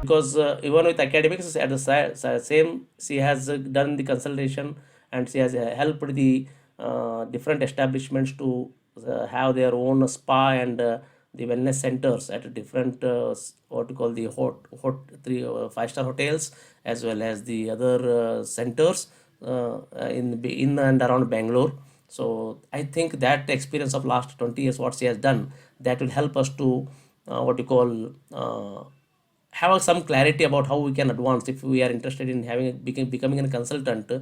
because even with academics at the same, she has done the consultation, and she has helped the different establishments to have their own spa and the wellness centers at different what you call the three 5-star hotels, as well as the other centers in and around Bangalore. So I think that experience of last 20 years, what she has done, that will help us to what you call have some clarity about how we can advance if we are interested in becoming a consultant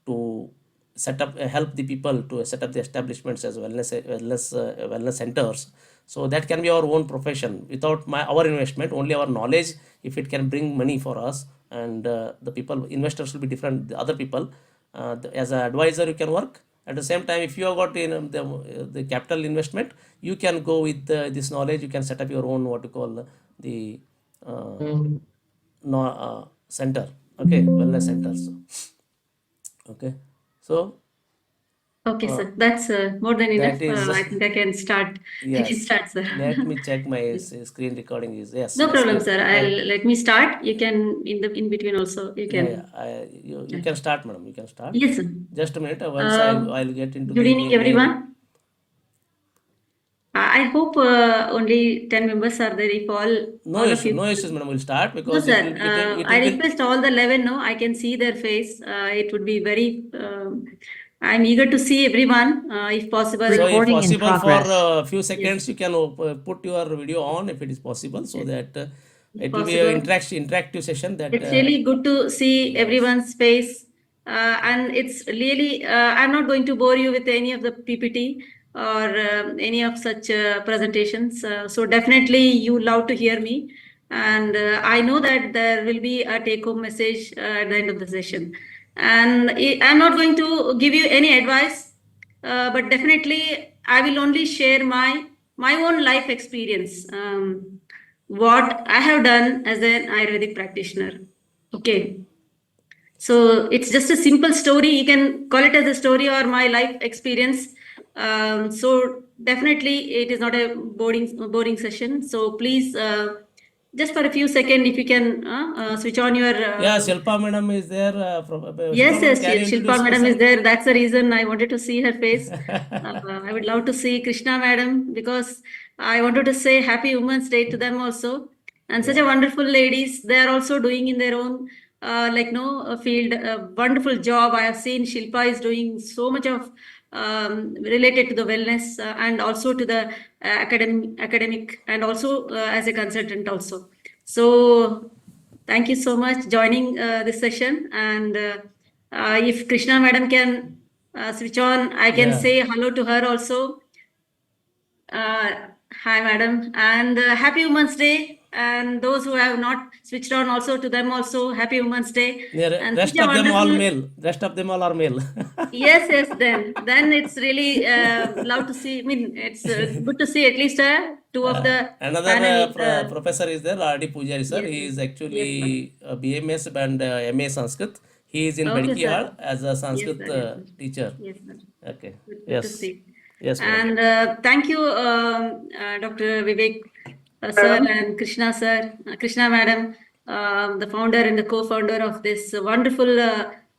to set up help the people to set up the establishments as wellness centers. So that can be our own profession without our investment, only our knowledge. If it can bring money for us, and the people investors will be different, the other people, as an advisor you can work. At the same time, if you have got the capital investment, you can go with this knowledge, you can set up your own what you call the no, center, okay, wellness centers. Okay, so Okay, sir. That's more than enough. that is I think I can start. I can yes. start, sir. Let me check my screen recording is yes. No Yes, problem, sir. Let me start. You can in between also. You can. you can start, madam. You can start. Yes, sir. Just a minute. Once I'll get into Good the evening, everyone. I hope only 10 members are there. If all of you. No issues, madam. We'll start No, because sir. it I will request all the 11. No, I can see their face. It would be very. I'm eager to see everyone, if possible. So, if Recording in possible, for progress. a few seconds, you can put your video on if it is possible, so that it will be an interactive session. That It's really good to see everyone's face, and it's really. I'm not going to bore you with any of the PPT or any of such presentations. So definitely, you love to hear me, and I know that there will be a take-home message at the end of the session. And I'm not going to give you any advice, but definitely I will only share my own life experience. What I have done as an Ayurvedic practitioner. Okay. So it's just a simple story. You can call it as a story or my life experience. So definitely it is not a boring session. So please, just for a few seconds, if you can switch on your. yeah, Shilpa madam is there. Yes, Shilpa, yes, Shilpa madam is there. That's the reason I wanted to see her face. I would love to see Krishna madam because I wanted to say Happy Women's Day to them also. And such a wonderful ladies. They are also doing in their own field a wonderful job. I have seen Shilpa is doing so much of related to the wellness and also to the academic and also as a consultant also. So thank you so much joining this session. And if Krishna madam can switch on, I can say hello to her also. Hi madam, and Happy Women's Day. And those who have not switched on also, to them also Happy Women's Day. And rest of them all male. Rest of them all are male. Yes. Then it's really love to see. I mean, it's good to see at least two of the another panel, professor is there, R.D. Pujari sir. Yes, He is yes, actually BMS and MA Sanskrit. He is in Okay, Bedikihar sir. as a Sanskrit Yes, sir. teacher. Yes, sir. Okay. Good to see. Yes, madam. And thank you, Dr. Vivek sir and Krishna sir, Krishna madam, the founder and the co-founder of this wonderful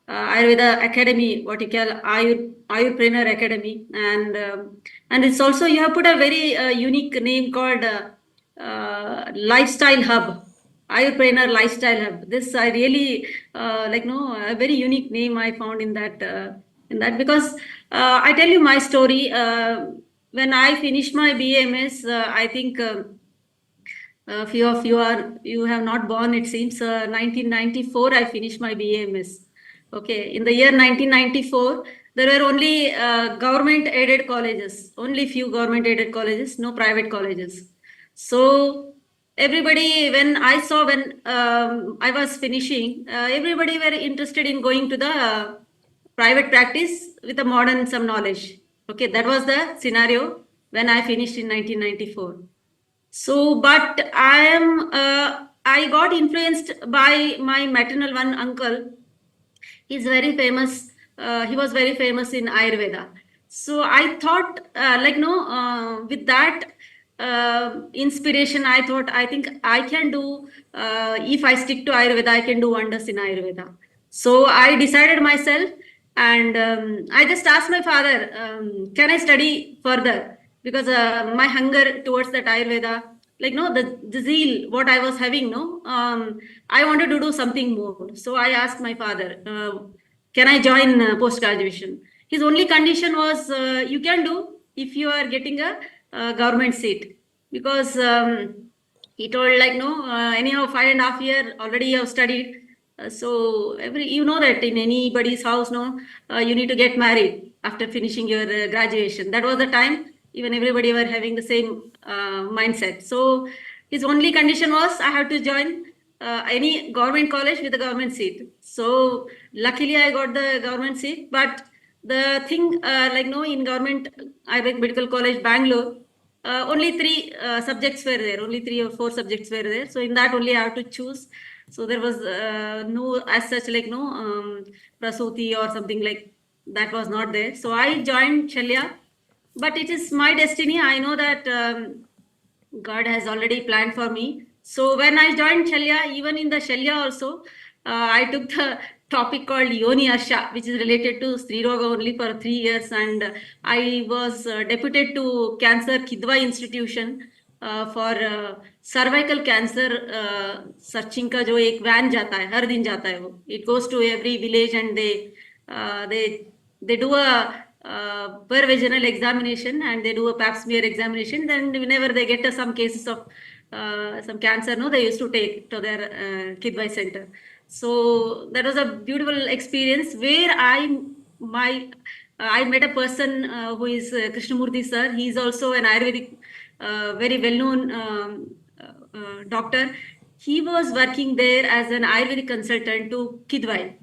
Ayurveda Academy, what you call Ayurpreneur Academy, and it's also you have put a very unique name called Lifestyle Hub. Ayurpreneur Lifestyle Hub. This I really a very unique name I found in that because I tell you my story. When I finished my BMS, I think few of you have not born. It seems 1994 I finished my BMS. Okay, in the year 1994 there were only government aided colleges, only few government aided colleges, no private colleges. So everybody, when I was finishing, everybody were interested in going to the private practice with a modern some knowledge. Okay, that was the scenario when I finished in 1994. So, but I got influenced by my maternal one uncle. He's very famous. He was very famous in Ayurveda. So I thought, with that, inspiration. I thought, I think I can do, if I stick to Ayurveda, I can do wonders in Ayurveda. So I decided myself, and I just asked my father, can I study further? Because my hunger towards that Ayurveda, like no, the zeal what I was having, no, I wanted to do something more. So I asked my father, can I join post graduation? His only condition was, you can do if you are getting a government seat, because he told like no, anyhow 5.5 year already you have studied, so every, you know that in anybody's house, no, you need to get married after finishing your graduation. That was the time even everybody were having the same mindset. So his only condition was I have to join any government college with a government seat. So luckily I got the government seat. But the thing, like no, in government Ayurvedic Medical College Bangalore, only three subjects were there. Only 3 or 4 subjects were there. So in that only I have to choose. So there was no as such like no prasuti or something like that was not there. So I joined Shalya, but it is my destiny. I know that God has already planned for me. So when I joined Shalya, even in the Shalya also, I took the topic called Yoni Asha, which is related to Sri Roga only for 3 years. And I was deputed to Cancer Kidwai Institution for cervical cancer searching का जो एक van जाता है, हर दिन जाता है वो. It goes to every village and they do a per vaginal examination, and they do a pap smear examination. Then whenever they get some cases of some cancer, no, they used to take to their Kidwai center. So that was a beautiful experience where I met a person who is Krishnamurthy sir. He is also an Ayurvedic, very well-known doctor. He was working there as an Ayurvedic consultant to Kidwai.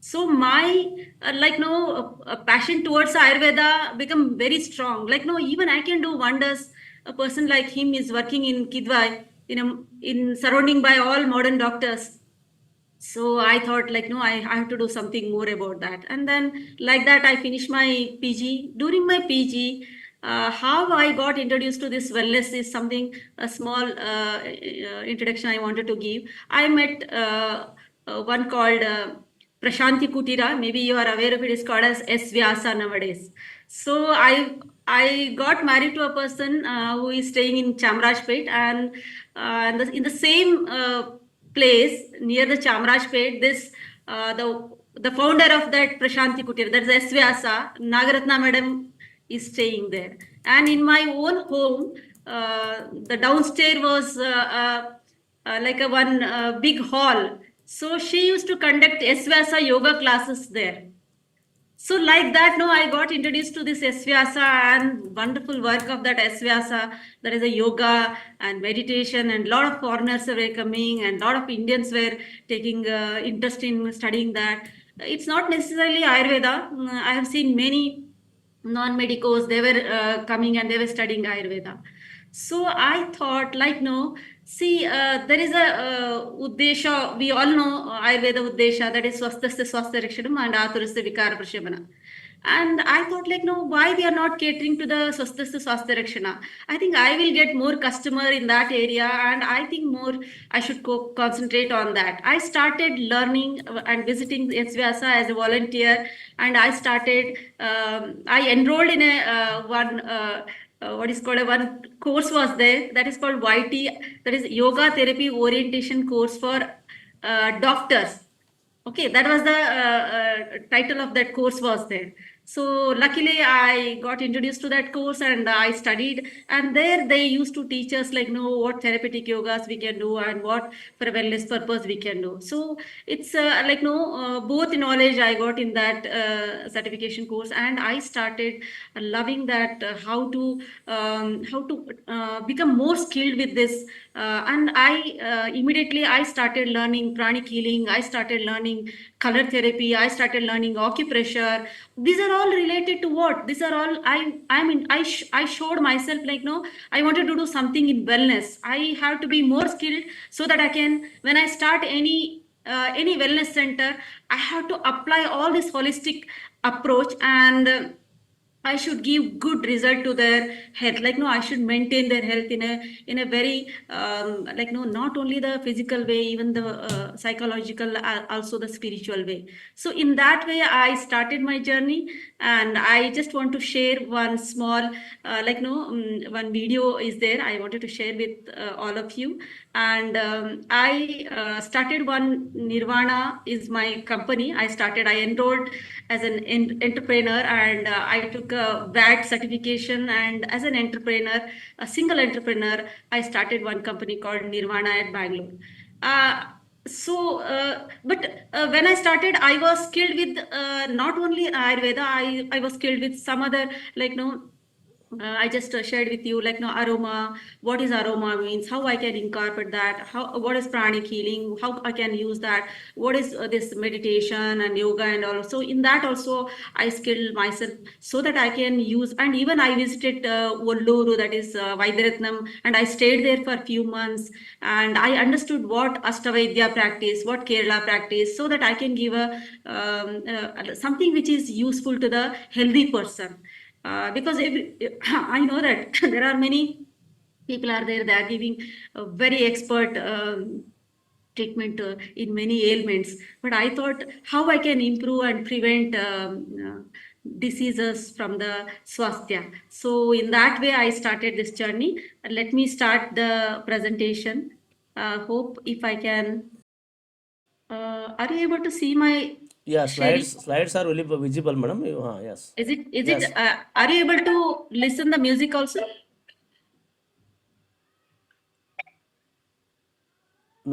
So my like no passion towards Ayurveda become very strong. Like no, even I can do wonders. A person like him is working in Kidwai, in surrounding by all modern doctors. So I thought like no, I have to do something more about that. And then like that I finished my PG. During my PG, how I got introduced to this wellness is something, a small introduction I wanted to give. I met one called Prashanti Kutira. Maybe you are aware of it. It's called as S Vyasa nowadays. So I got married to a person who is staying in Chamrajpet, and in the same place near the Chamrajpet, this the founder of that Prashanti Kutir, that's S Vyasa, Nagaratna Madam, is staying there. And in my own home, the downstairs was like a one big hall. So she used to conduct S Vyasa yoga classes there. So like that, no, I got introduced to this Vyasa and wonderful work of that Vyasa. That is a yoga and meditation, and a lot of foreigners were coming, and a lot of Indians were taking interest in studying that. It's not necessarily Ayurveda. I have seen many non-medicos, they were coming and they were studying Ayurveda. So I thought like, no, see, there is a Uddesha, we all know Ayurveda Uddesha, that is Swasthasya Swasthya Rakshanam and Aturasya Vikara Prashamana. And I thought like, no, why we are not catering to the Swasthasya Swasthya Rakshana? I think I will get more customer in that area, and I think more I should concentrate on that. I started learning and visiting Vyasa as a volunteer, and I started, I enrolled in a one what is called a one course was there, that is called YT, that is Yoga Therapy Orientation Course for doctors. Okay, that was the title of that course was there. So luckily I got introduced to that course and I studied, and there they used to teach us like, know what therapeutic yogas we can do and what for a wellness purpose we can do. So it's like no both knowledge I got in that certification course, and I started loving that how to become more skilled with this. And I immediately I started learning pranic healing. I started learning color therapy. I started learning acupressure. These are all related to what? These are all I showed myself like, no, I wanted to do something in wellness. I have to be more skilled so that I can, when I start any wellness center, I have to apply all this holistic approach. And I should give good result to their health. Like no, I should maintain their health in a very like no, not only the physical way, even the psychological, also the spiritual way. So in that way, I started my journey, and I just want to share one small like no, one video is there. I wanted to share with all of you, and I started one. Nirvana is my company. I enrolled as an entrepreneur, and I took a VAT certification, and as an entrepreneur, a single entrepreneur, I started one company called Nirvana at Bangalore. uh, but when I started, I was skilled with not only Ayurveda, I was skilled with some other, like no, I just shared with you, like no, aroma, what is aroma means, how I can incorporate that, how what is pranic healing, how I can use that, what is this meditation and yoga and all. So in that also I skilled myself so that I can use. And even I visited Velluru, that is Vaidyaratnam, and I stayed there for a few months, and I understood what Ashtavedya practice, what Kerala practice, so that I can give a something which is useful to the healthy person. Because I know that there are many people are there that are giving a very expert treatment in many ailments, but I thought how I can improve and prevent diseases from the swasthya. So in that way I started this journey. Let me start the presentation. Hope if I can. Are you able to see my Yeah, sharing? slides are really visible, madam. Yes. Is it Yes. are you able to listen the music also?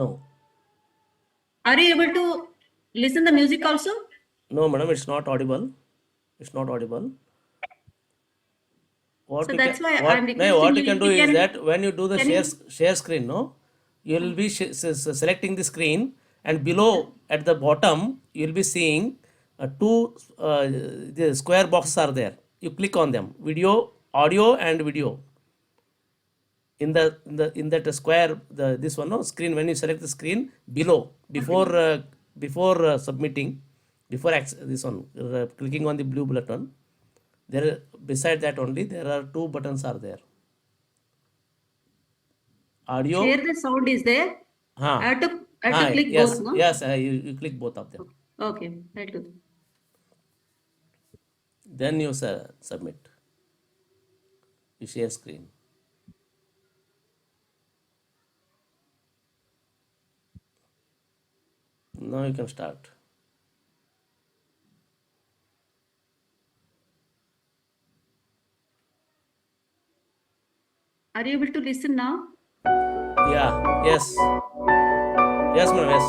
No. Are you able to listen the music also? No, madam, it's not audible. It's not audible. So that's why I'm requesting What you you can if do you is can. that when you do the Can you? share screen, no, you will be selecting the screen, and below at the bottom you will be seeing two the square boxes are there. You click on them, video, audio, and video. In that square, this one, no, screen, when you select the screen below, Okay. before submitting, before this one, clicking on the blue button, there beside that only there are two buttons are there, Share audio. the sound is there. Ha. I have to click both, Yes, no? yes, you click both of them, Okay, I'll do. then you submit, you share screen. Now you can start. Are you able to listen now? Yeah, yes, yes, madam, yes.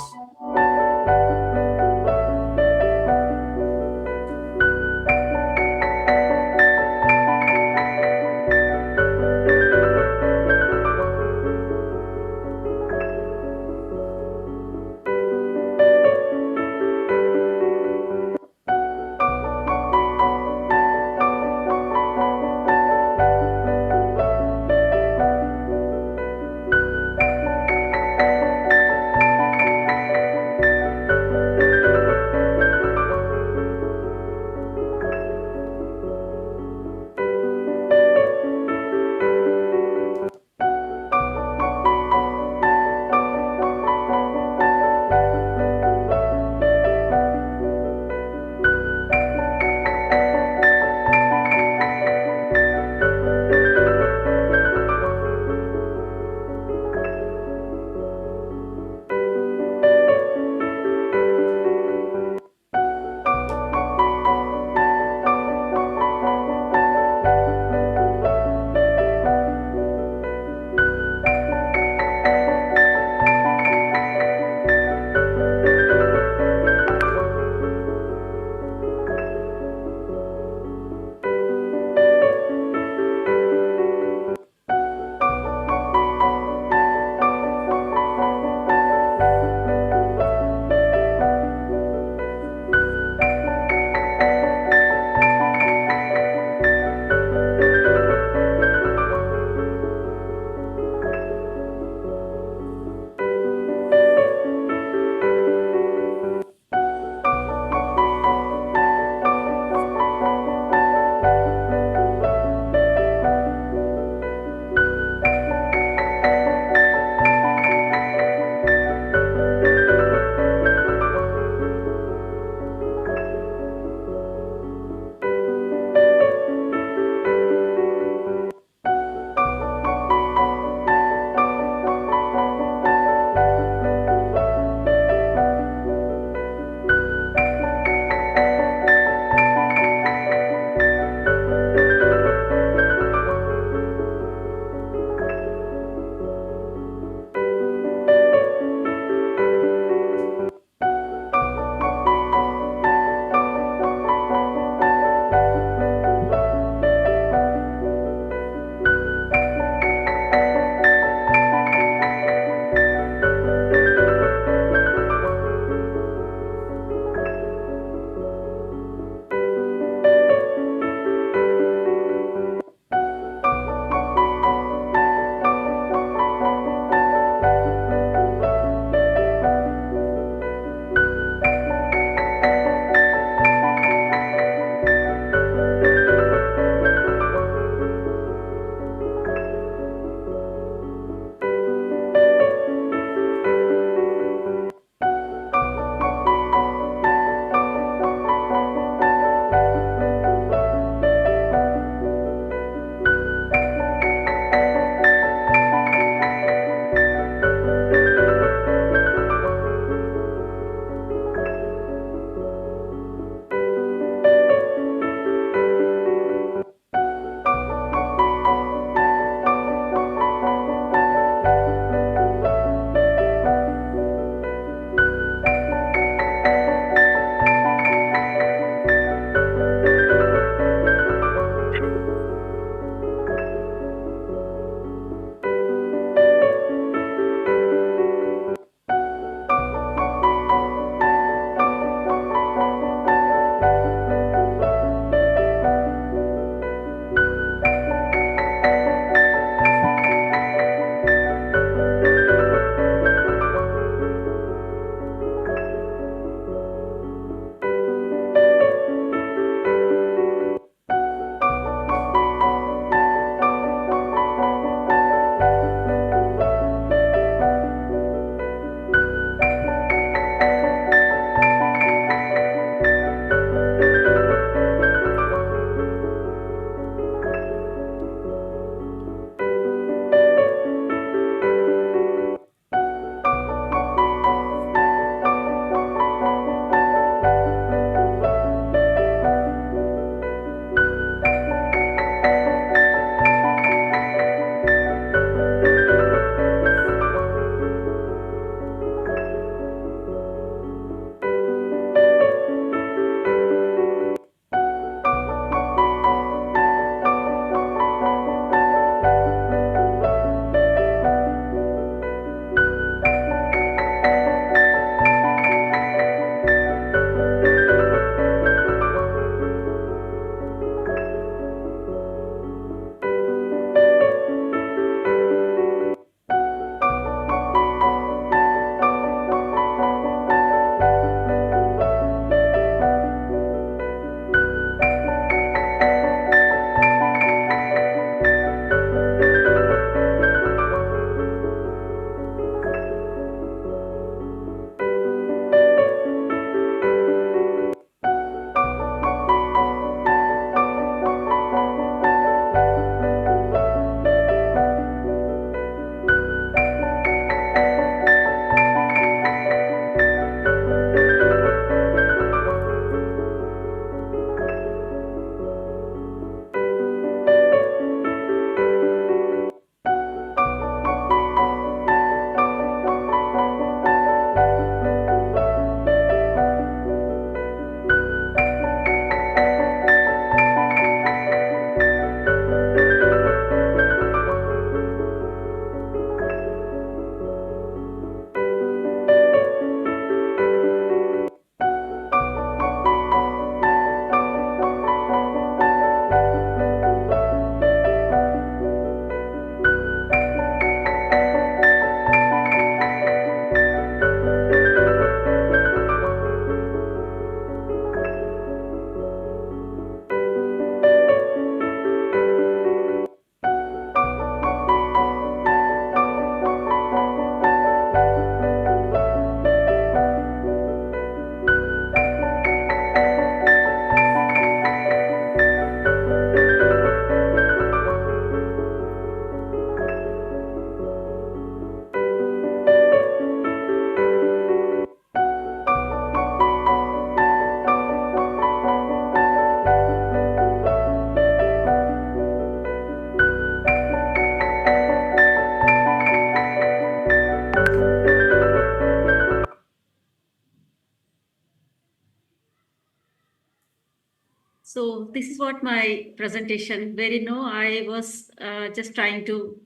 So this is what my presentation, where I was just trying to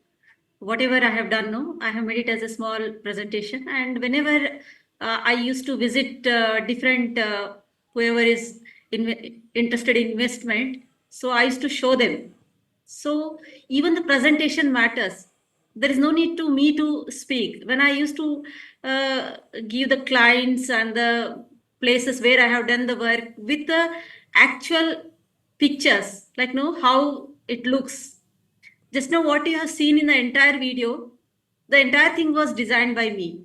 whatever I have done, I have made it as a small presentation. And whenever I used to visit different whoever is interested in investment, so I used to show them. So even the presentation matters. There is no need to me to speak. When I used to give the clients and the places where I have done the work with the actual pictures, like how it looks. Just now, what you have seen in the entire video, the entire thing was designed by me.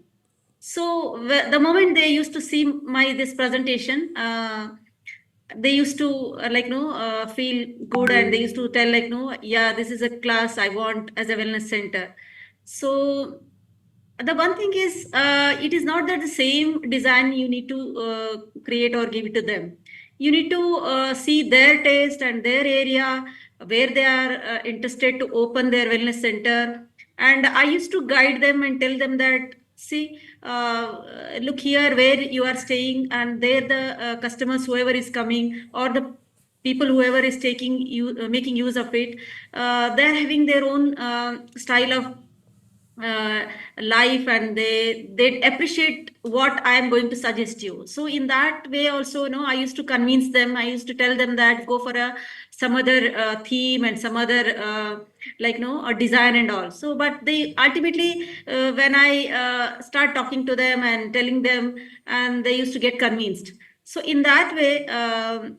So the moment they used to see my this presentation, they used to feel good, and they used to tell like no, yeah, this is a class I want as a wellness center. So the one thing is, it is not that the same design you need to create or give it to them. You need to see their taste and their area where they are interested to open their wellness center. And I used to guide them and tell them that, see, look here where you are staying, and there the customers, whoever is coming, or the people whoever is taking you making use of it, they're having their own style of uh, life, and they appreciate what I am going to suggest you. So in that way also, I used to convince them. I used to tell them that go for a some other theme and some other a design and all. So but they ultimately, when I start talking to them and telling them, and they used to get convinced. So in that way,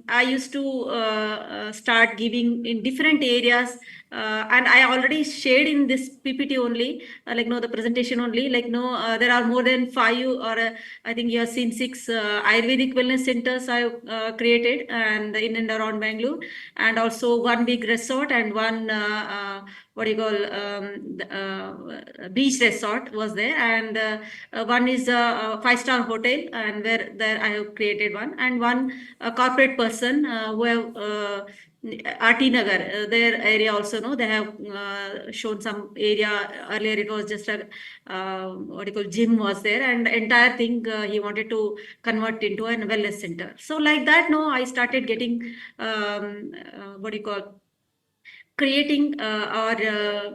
I used to start giving in different areas, and I already shared in this PPT only, the presentation only. There are more than 5, or I think you have seen 6 Ayurvedic wellness centers I created, and in and around Bangalore, and also one big resort and one what do you call beach resort was there, and one is a 5-star hotel, and where there I have created one, and one corporate person who have RT Nagar, their area also, no, they have shown some area. Earlier it was just a what do you call gym was there, and entire thing he wanted to convert into a wellness center. So like that, no, I started getting what do you call creating or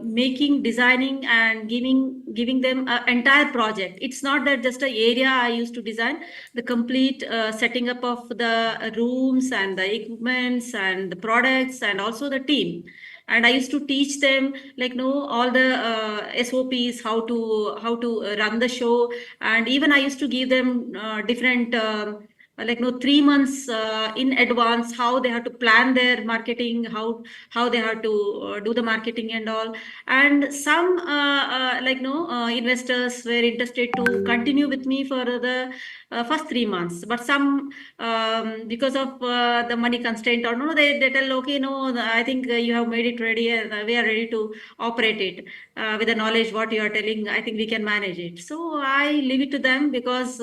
making, designing, and giving them an entire project. It's not that just a area I used to design. The complete setting up of the rooms and the equipments and the products and also the team. And I used to teach them all the SOPs, how to run the show. And even I used to give them different 3 months in advance, how they have to plan their marketing, how they have to do the marketing and all. And some investors were interested to continue with me for the first 3 months, but some because of the money constraint or no, they tell, okay, no, I think you have made it ready, and we are ready to operate it with the knowledge what you are telling. I think we can manage it. So I leave it to them, because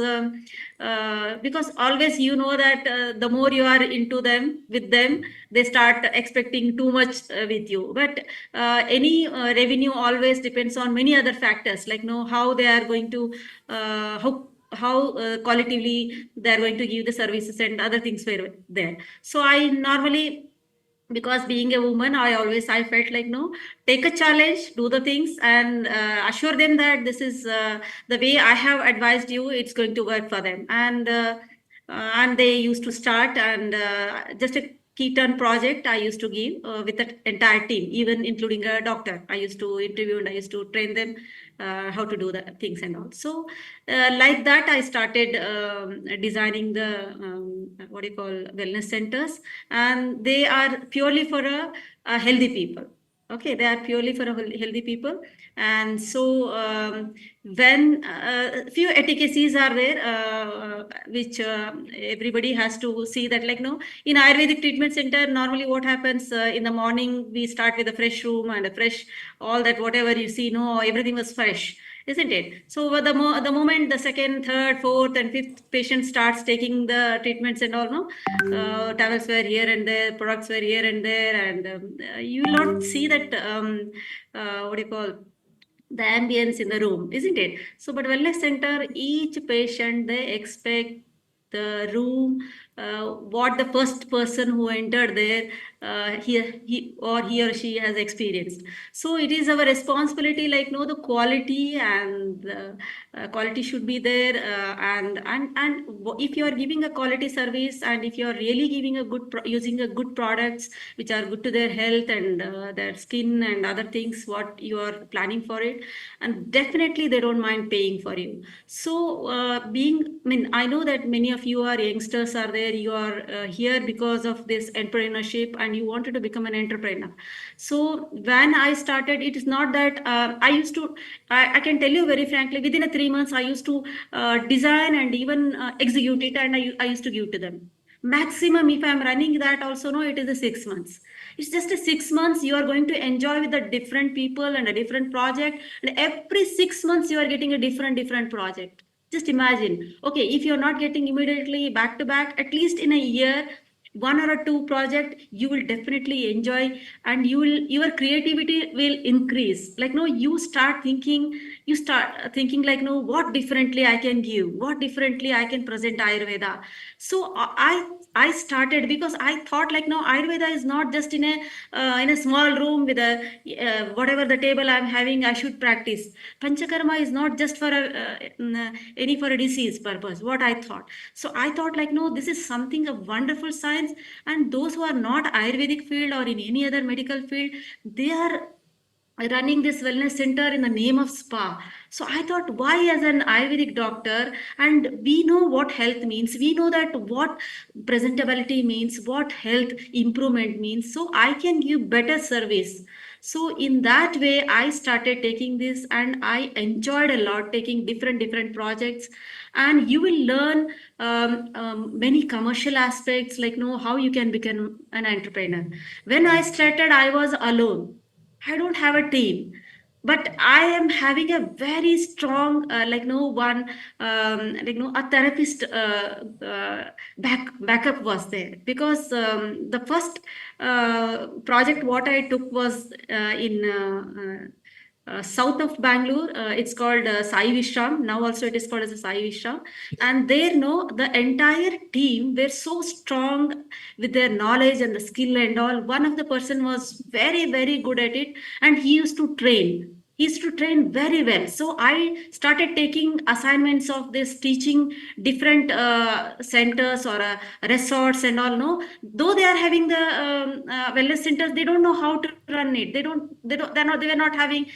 always that the more you are into them with them, they start expecting too much with you. But any revenue always depends on many other factors, how they are going to how qualitatively they are going to give the services, and other things were there. So I normally, because being a woman, I felt like, no, take a challenge, do the things, and assure them that this is the way I have advised you, it's going to work for them. And they used to start, and just a key turn project I used to give with the entire team, even including a doctor. I used to interview and I used to train them how to do the things and all. So like that, I started designing the what do you call wellness centers, and they are purely for a healthy people. Okay, they are purely for a healthy people. And so when few etiquettes are there, which everybody has to see, that no, in Ayurvedic treatment center, normally what happens, in the morning we start with a fresh room and a fresh, all that whatever you see, no, everything was fresh, isn't it? So the moment the second, third, fourth, and fifth patient starts taking the treatments and all, no, towels were here and there, products were here and there, and you will not see that what do you call the ambience in the room, isn't it? So, but wellness center, each patient, they expect the room what the first person who entered there, he or she has experienced. So it is our responsibility, like, the quality, and quality should be there. If you are giving a quality service, and if you are really giving a using a good products which are good to their health and their skin and other things, what you are planning for it, and definitely they don't mind paying for you. So I mean, I know that many of you are youngsters are there. You are here because of this entrepreneurship, and you wanted to become an entrepreneur. So when I started, it is not that I used to. I can tell you very frankly, within a 3 months, I used to design and even execute it, and I used to give to them. Maximum, if I'm running that also, no, it is a 6 months. It's just a 6 months. You are going to enjoy with the different people and a different project, and every 6 months you are getting a different project. Just imagine, okay, if you're not getting immediately back to back, at least in a year, one or a two project, you will definitely enjoy, and your creativity will increase. Like, no, you start thinking like, no, what differently I can give, what differently I can present Ayurveda. So I started because I thought like, no, Ayurveda is not just in a small room with a whatever the table I'm having, I should practice. Panchakarma is not just for any for a disease purpose, what I thought. So I thought like, no, this is something a wonderful science, and those who are not Ayurvedic field or in any other medical field, they are running this wellness center in the name of spa. So I thought, why, as an Ayurvedic doctor, and we know what health means, we know that what presentability means, what health improvement means, so I can give better service. So in that way, I started taking this, and I enjoyed a lot taking different projects. And you will learn many commercial aspects, like, know how you can become an entrepreneur. When I started, I was alone. I don't have a team, but I am having a very strong, like, no one, like, no, a therapist backup was there, because the first project what I took was in south of Bangalore. It's called Sai Vishram. Now also it is called as a Sai Vishram. And there, no, the entire team were so strong with their knowledge and the skill and all. One of the person was very good at it, and he used to train. He used to train very well. So I started taking assignments of this, teaching different centers or resorts and all. No, though they are having the wellness centers, they don't know how to run it. They were not having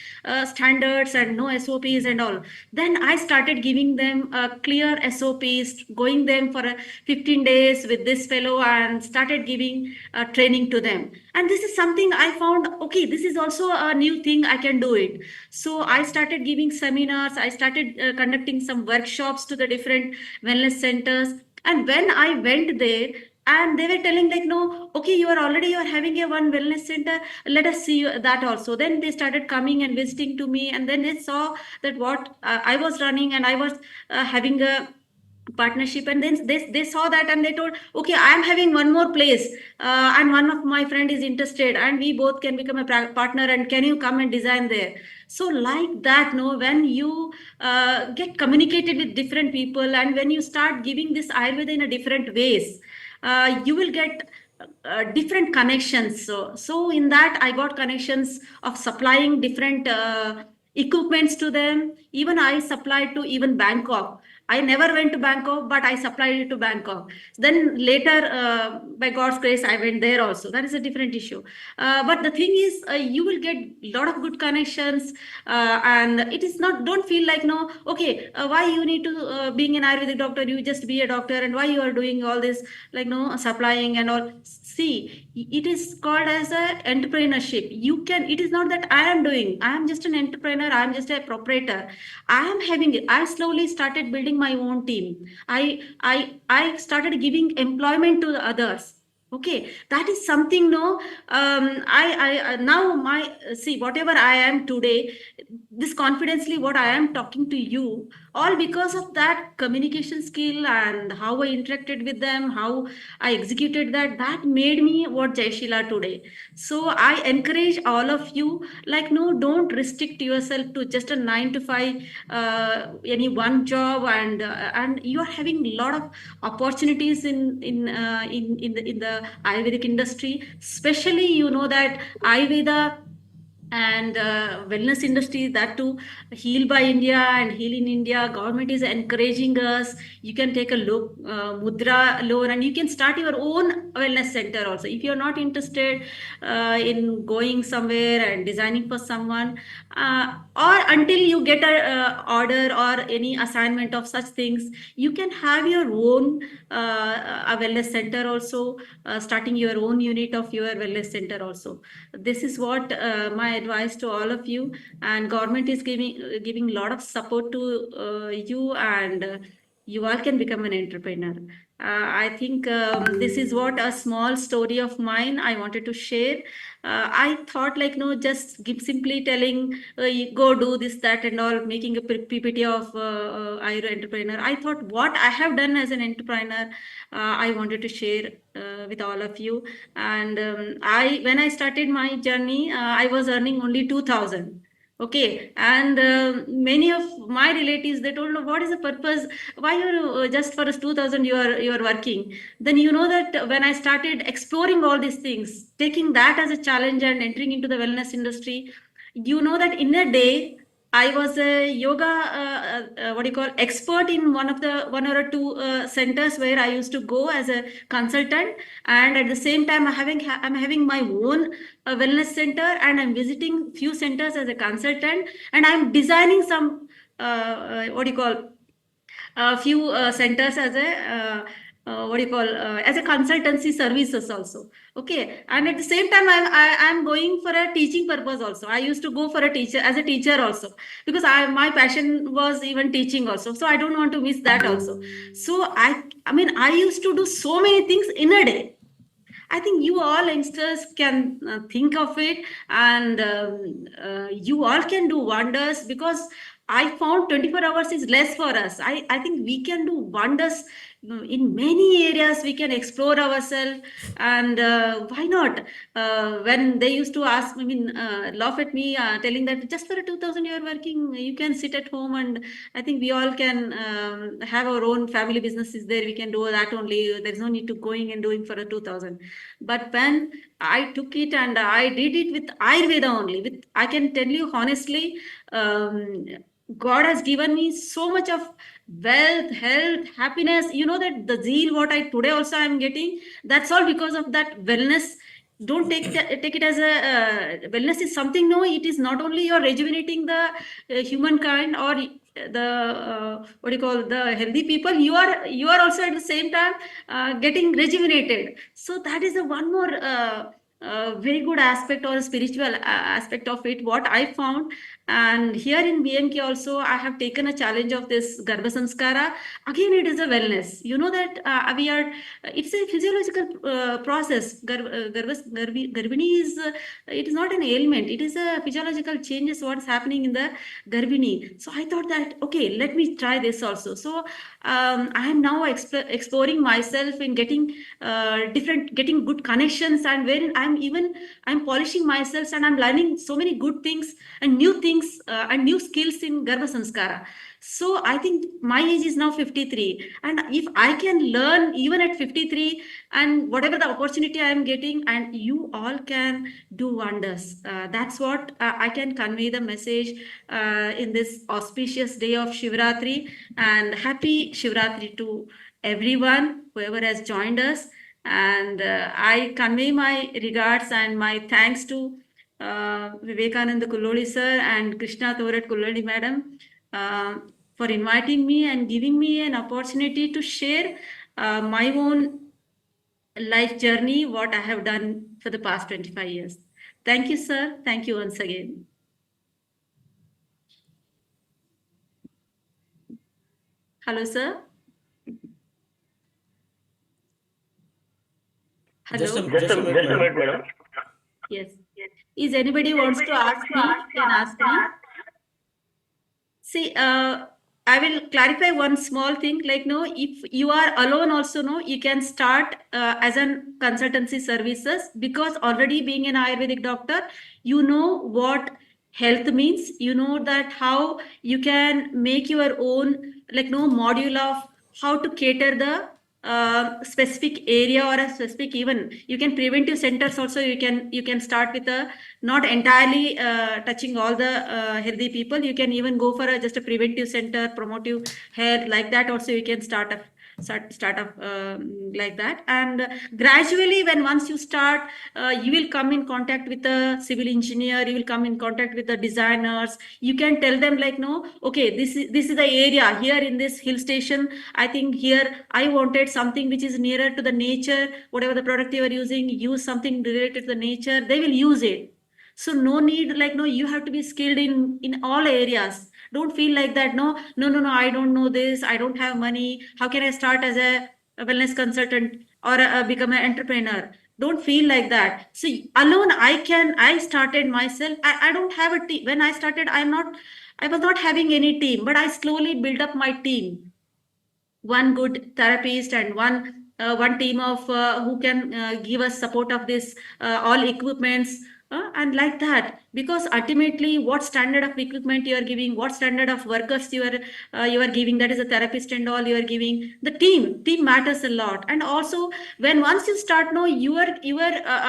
standards and no SOPs and all. Then I started giving them clear SOPs, going them for 15 days with this fellow, and started giving training to them. And this is something I found, okay, this is also a new thing, I can do it. So I started giving seminars, I started conducting some workshops to the different wellness centers. And when I went there, and they were telling like, no, okay, you are having a one wellness center, let us see that also. Then they started coming and visiting to me, and then they saw that what I was running, and I was having a partnership. And then they saw that, and they told, okay, I am having one more place, and one of my friend is interested, and we both can become a partner, and can you come and design there? So like that, no, when you get communicated with different people, and when you start giving this Ayurveda in a different ways, you will get different connections. So in that, I got connections of supplying different equipments to them. Even I supplied to even Bangkok. I never went to Bangkok, but I supplied it to Bangkok. Then later, by God's grace, I went there also. That is a different issue. But the thing is, you will get a lot of good connections, and it is not. Don't feel like, no, okay, why you need to being an Ayurvedic doctor, you just be a doctor, and why you are doing all this, like, no, supplying and all. See, it is called as a entrepreneurship. You can. It is not that I am doing. I am just an entrepreneur. I am just a proprietor. I am having it. I slowly started building my own team. I started giving employment to the others. Okay, that is something. No, I now my see whatever I am today. this confidently what I am talking to you, all because of that communication skill and how I interacted with them, how I executed that. That made me what Jayasheel are today. So I encourage all of you, like, no, don't restrict yourself to just a 9 to 5, any one job, and you are having a lot of opportunities in the Ayurvedic industry, especially that Ayurveda and wellness industry, that too heal by India and heal in India. Government is encouraging us. You can take a look, mudra loan, and you can start your own wellness center also if you're not interested in going somewhere and designing for someone, or until you get a order or any assignment of such things. You can have your own a wellness center also, starting your own unit of your wellness center also. This is what my advice to all of you. And government is giving a lot of support to you, and you all can become an entrepreneur. I think this is what a small story of mine I wanted to share. I thought, like, no, just give simply telling, you go do this, that, and all, making a PPT of entrepreneur. I thought what I have done as an entrepreneur, I wanted to share with all of you. And when I started my journey, I was earning only 2,000. Okay, and many of my relatives, they told, "No, what is the purpose? Why you just for 2,000 you are working?" Then that when I started exploring all these things, taking that as a challenge and entering into the wellness industry, that in a day I was a yoga, what do you call, expert in one or two centers where I used to go as a consultant, and at the same time I'm having my own wellness center, and I'm visiting few centers as a consultant, and I'm designing some what do you call, a few centers as a what do you call, as a consultancy services also. Okay, and at the same time I'm going for a teaching purpose also. I used to go for a teacher, as a teacher also, because my passion was even teaching also, so I don't want to miss that also. So I mean, I used to do so many things in a day. I think you all youngsters can think of it, and you all can do wonders, because I found 24 hours is less for us. I think we can do wonders in many areas. We can explore ourselves, and why not? When they used to ask, I mean, laugh at me, telling that just for a 2,000 you are working, you can sit at home, and I think we all can have our own family businesses there. We can do that only. There's no need to going and doing for a 2,000. But when I took it and I did it with Ayurveda only, with, I can tell you honestly, um, God has given me so much of wealth, health, happiness. That the zeal what I today also I'm getting, that's all because of that wellness. Don't take it as a wellness is something. No, it is not only you're rejuvenating the humankind, or the what do you call, the healthy people. You are also at the same time getting rejuvenated. So that is a one more very good aspect, or spiritual aspect of it, what I found. And here in BMK also, I have taken a challenge of this Garbha Sanskara. Again, it is a wellness. That we are, it's a physiological process. Garbhini is, it is not an ailment. It is a physiological changes what's happening in the Garbhini. So I thought that, okay, let me try this also. So I am now exploring myself in getting getting good connections, and wherein I'm polishing myself, and I'm learning so many good things and new things and new skills in Garbha Sanskara. So I think my age is now 53, and if I can learn even at 53, and whatever the opportunity I am getting, and you all can do wonders. That's what I can convey the message in this auspicious day of Shivratri. And happy Shivratri to everyone, whoever has joined us. And I convey my regards and my thanks to Vivekananda Kulloli sir and Krishna Thorat Kulloli madam uh, for inviting me and giving me an opportunity to share my own life journey, what I have done for the past 25 years. Thank you, sir. Thank you once again. Hello, sir. Just Hello. a just a minute, Just a madam. minute, madam. Yes. Is anybody wants to ask me? Can ask me. See, I will clarify one small thing. Like, no, if you are alone, also, no, you can start as an consultancy services, because already being an Ayurvedic doctor, you know what health means. You know that how you can make your own, like, no, module of how to cater the specific area, or a specific, even you can preventive centers also, you can start with a not entirely touching all the healthy people. You can even go for just a preventive center, promotive hair, like that also you can start up like that. And gradually, when once you start, you will come in contact with the civil engineer, you will come in contact with the designers. You can tell them, like, no, okay, this is the area here in this hill station. I think here I wanted something which is nearer to the nature. Whatever the product you are using, use something related to the nature, they will use it. So no need, like, no, you have to be skilled in all areas. Don't feel like that. No, no, no, no, I don't know this, I don't have money, how can I start as a wellness consultant, or become an entrepreneur? Don't feel like that. See, alone I started myself. I don't have a team. When I started, I was not having any team, but I slowly built up my team. One good therapist and one team of who can give us support of this all equipments, and like that. Because ultimately, what standard of equipment you are giving, what standard of workers you are giving, that is a therapist and all you are giving, the team matters a lot. And also, when once you start know your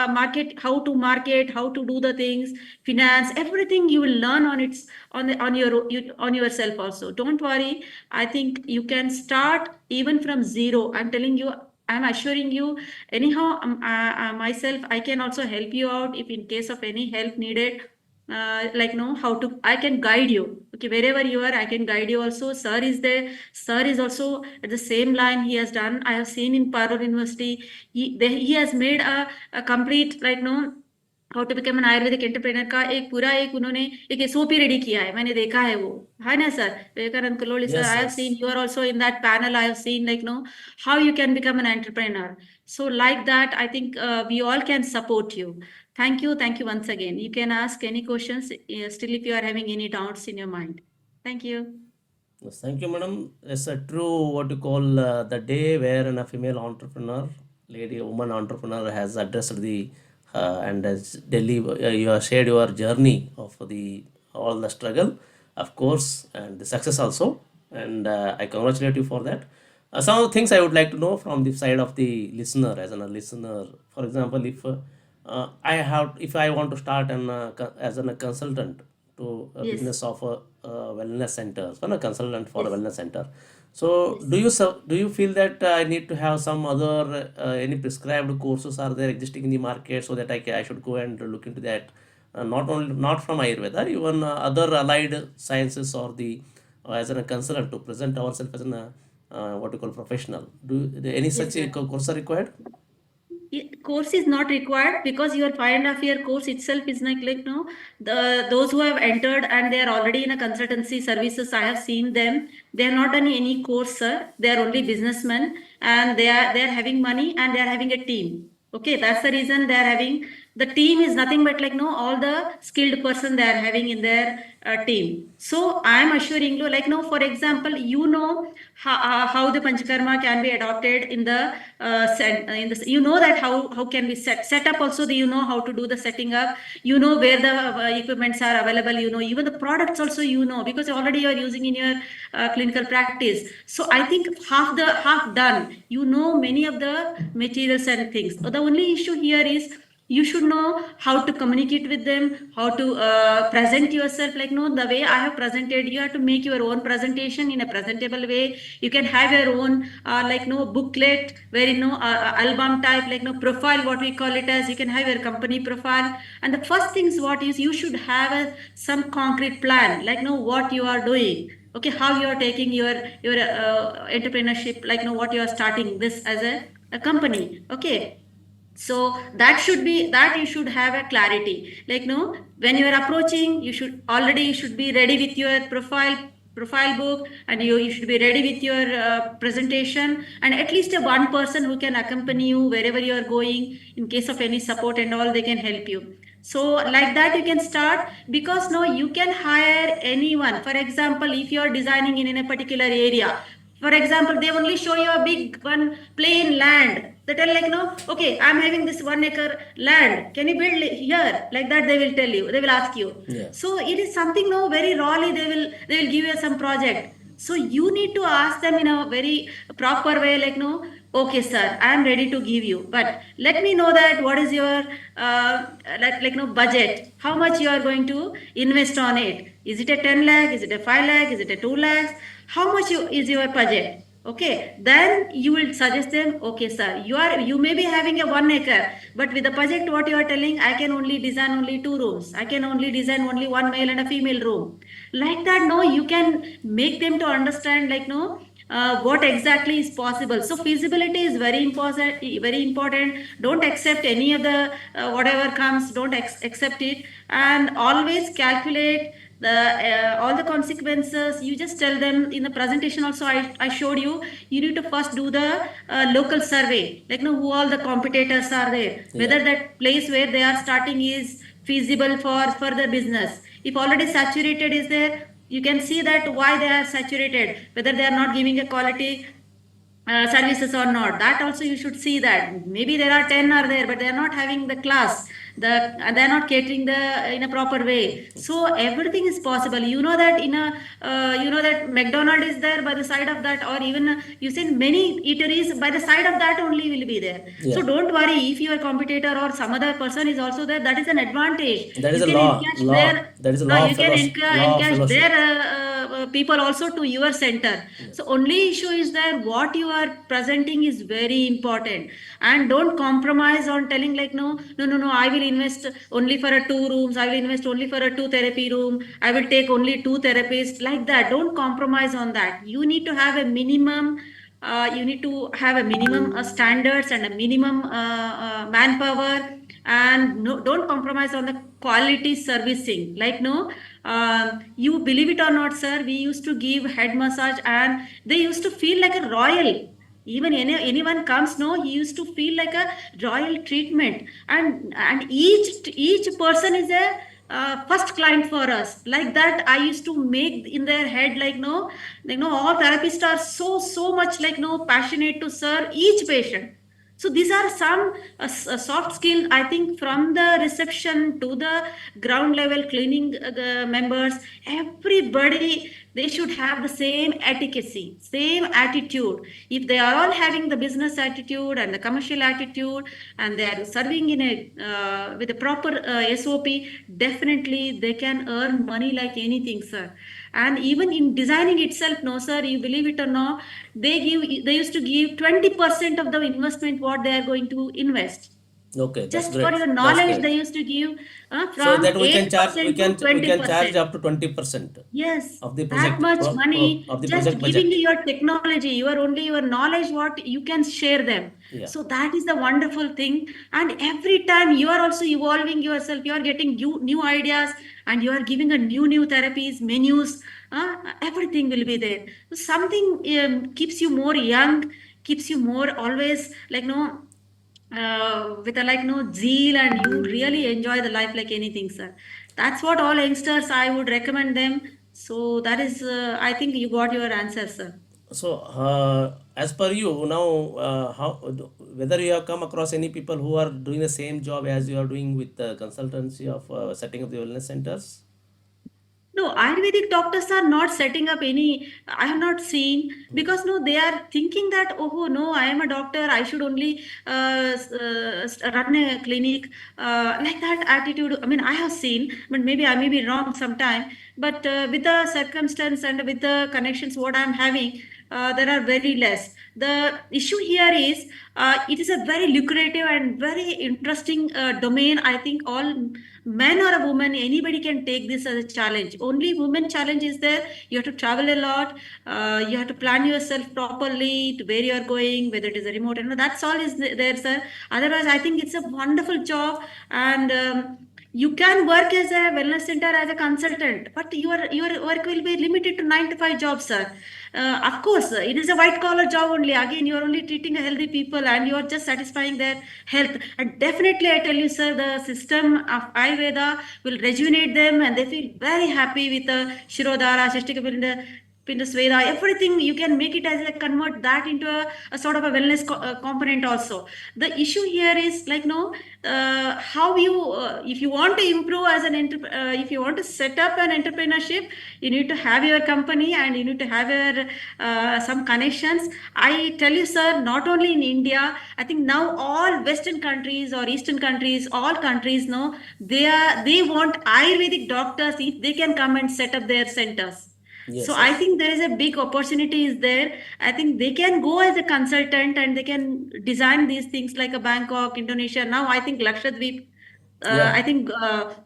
market, how to do the things, finance, everything you will learn on its on yourself also. Don't worry. I think you can start even from zero. I'm telling you, I'm assuring you. Anyhow, myself, I can also help you out if in case of any help needed. Like, know how to, I can guide you. Okay, wherever you are, I can guide you also. Sir is there. Sir is also at the same line. He has done. I have seen in Parur University. He has made a complete, like, no, how to become an Ayurvedic entrepreneur का एक पूरा एक उन्होंने एक SOP ready किया है. मैंने देखा है वो, है ना sir Vivekanand Kaloli sir. Yes, I have seen yes. You are also in that panel. I have seen, like, no, how you can become an entrepreneur. So like that, I think we all can support you. Thank you once again. You can ask any questions still if you are having any doubts in your mind. Thank you. Yes, thank you, madam. It's a true what you call the day where a female entrepreneur, lady, woman entrepreneur has addressed the and has you have shared your journey of the all the struggle, of course, and the success also. And I congratulate you for that. Some of the things I would like to know from the side of the listener, as a listener. For example, if I want to start as a consultant to a Yes. business of a wellness center, so a consultant for a Yes. wellness center. So Yes. do you feel that I need to have some other any prescribed courses are there existing in the market so that I should go and look into that? Not from Ayurveda, even other allied sciences or the as a consultant to present ourselves as an what you call professional. Any Yes, such sir. course are required? Course is not required, because your 5.5 year course itself is like, no, those who have entered and they are already in a consultancy services, I have seen them. They are not done any course, sir. They are only businessmen, and they are having money, and they are having a team. Okay, that's the reason they are having, the team is nothing but, like, no, all the skilled person they are having in their team. So I am assuring you, like, no, for example, you know how the panchakarma can be adopted in the in this, you know that how can we set up also, you know how to do the setting up, you know where the equipments are available, you know even the products also, you know, because already you are using in your clinical practice. So I think half done, you know many of the materials and things. So the only issue here is you should know how to communicate with them, how to present yourself. Like, no, the way I have presented, you have to make your own presentation in a presentable way. You can have your own like, no, booklet where, you know, album type, like, no, profile, what we call it as. You can have your company profile, and the first things what is, you should have some concrete plan, like, no, what you are doing. Okay, how you are taking your entrepreneurship, like, no, what you are starting this as a company. Okay, so that should be that you should have a clarity. Like, no, when you are approaching, you should be ready with your profile book, and you should be ready with your presentation, and at least a one person who can accompany you wherever you are going in case of any support and all, they can help you. So like that you can start, because no, you can hire anyone. For example, if you are designing in a particular area, for example, they only show you a big one plain land. They tell like, no, okay, I'm having this 1 acre land. Can you build here? Like that they will tell you. They will ask you. Yeah. So it is something no very rawly they will give you some project. So you need to ask them in a very proper way, like no, okay, sir, I am ready to give you, but let me know that what is your like no budget, how much you are going to invest on it. Is it a 10 lakh? Is it a 5 lakh? Is it a 2 lakhs? How much is your budget? Okay, then you will suggest them, okay, sir, you may be having a 1 acre, but with the project what you are telling, I can only design only 2 rooms. I can only design only one male and a female room. Like that, no, you can make them to understand, like no, what exactly is possible. So feasibility is very important. Very important. Don't accept any of the whatever comes. Don't accept it, and always calculate the all the consequences. You just tell them in the presentation. Also, I showed you. You need to first do the local survey, like know who all the competitors are there, Yeah. whether that place where they are starting is feasible for further business. If already saturated is there, you can see that why they are saturated, whether they are not giving a quality services or not. That also you should see that maybe there are 10 are there, but they are not having the class, they are not catering the in a proper way. So everything is possible. You know that in a you know that McDonald is there by the side of that, or even you see many eateries by the side of that only will be there. So Yeah. don't worry if your competitor or some other person is also there. That is an advantage. That is You a can law. encash Law. their That is a law of you can fellowship. Law of encash fellowship. their people also to your center. Yes. So only issue is that what you are presenting is very important, and don't compromise on telling like no, I will invest only for a 2 rooms, I will invest only for a 2 therapy room, I will take only 2 therapists, like that. Don't compromise on that. You need to have a minimum standards and a minimum manpower, and no, don't compromise on the quality servicing. Like no, you believe it or not, sir, we used to give head massage and they used to feel like a royal. Even anyone comes, no, he used to feel like a royal treatment, and each person is a first client for us. Like that I used to make in their head, like no, all therapists are so much like no passionate to serve each patient. So these are some soft skill, I think, from the reception to the ground level cleaning members. Everybody, they should have the same efficacy, same attitude. If they are all having the business attitude and the commercial attitude, and they are serving in a with a proper SOP, definitely they can earn money like anything, sir. And even in designing itself, no, sir, you believe it or not, they used to give 20% of the investment what they are going to invest. Okay, that's Just for great. your That's knowledge, great. they used to give So from that we can charge, 8% to we can charge 20%. up to 20% Yes, of the that project much money, of the just project giving you budget. your technology, your only your knowledge, what you can share them. Yeah. So that is the wonderful thing. And every time you are also evolving yourself, you are getting new ideas, and you are giving a new therapies, menus, everything will be there. So something keeps you more young, keeps you more always like no with a like no zeal, and you really enjoy the life like anything, sir. That's what all youngsters I would recommend them. So that is I think you got your answer, sir. So, as per you now, whether you have come across any people who are doing the same job as you are doing with the consultancy of setting up the wellness centers? No, Ayurvedic doctors are not setting up any. I have not seen, because no, they are thinking that, oh no, I am a doctor. I should only run a clinic, like that attitude. I mean, I have seen, but maybe I may be wrong sometime. But with the circumstance and with the connections what I am having, there are very less. The issue here is it is a very lucrative and very interesting domain. I think all men or a woman, anybody can take this as a challenge. Only women challenge is there. You have to travel a lot. You have to plan yourself properly to where you are going, whether it is a remote. That's all is there, sir. Otherwise, I think it's a wonderful job, and You can work as a wellness center as a consultant, but your work will be limited to 9 to 5 jobs, sir. Of course, it is a white collar job only. Again, you are only treating healthy people and you are just satisfying their health. And definitely, I tell you, sir, the system of Ayurveda will rejuvenate them and they feel very happy with the Shirodhara, Shashtikapinda, Pindasveda, everything. You can make it as a convert that into a sort of a wellness component also. The issue here is like, no, how you, if you want to improve as an if you want to set up an entrepreneurship, you need to have your company and you need to have your some connections. I tell you, sir, not only in India, I think now all Western countries or Eastern countries, all countries know they want Ayurvedic doctors if they can come and set up their centers. So Yes, I yes. think there is a big opportunity is there. I think they can go as a consultant and they can design these things like a Bangkok, Indonesia. Now I think Lakshadweep. Yeah. I think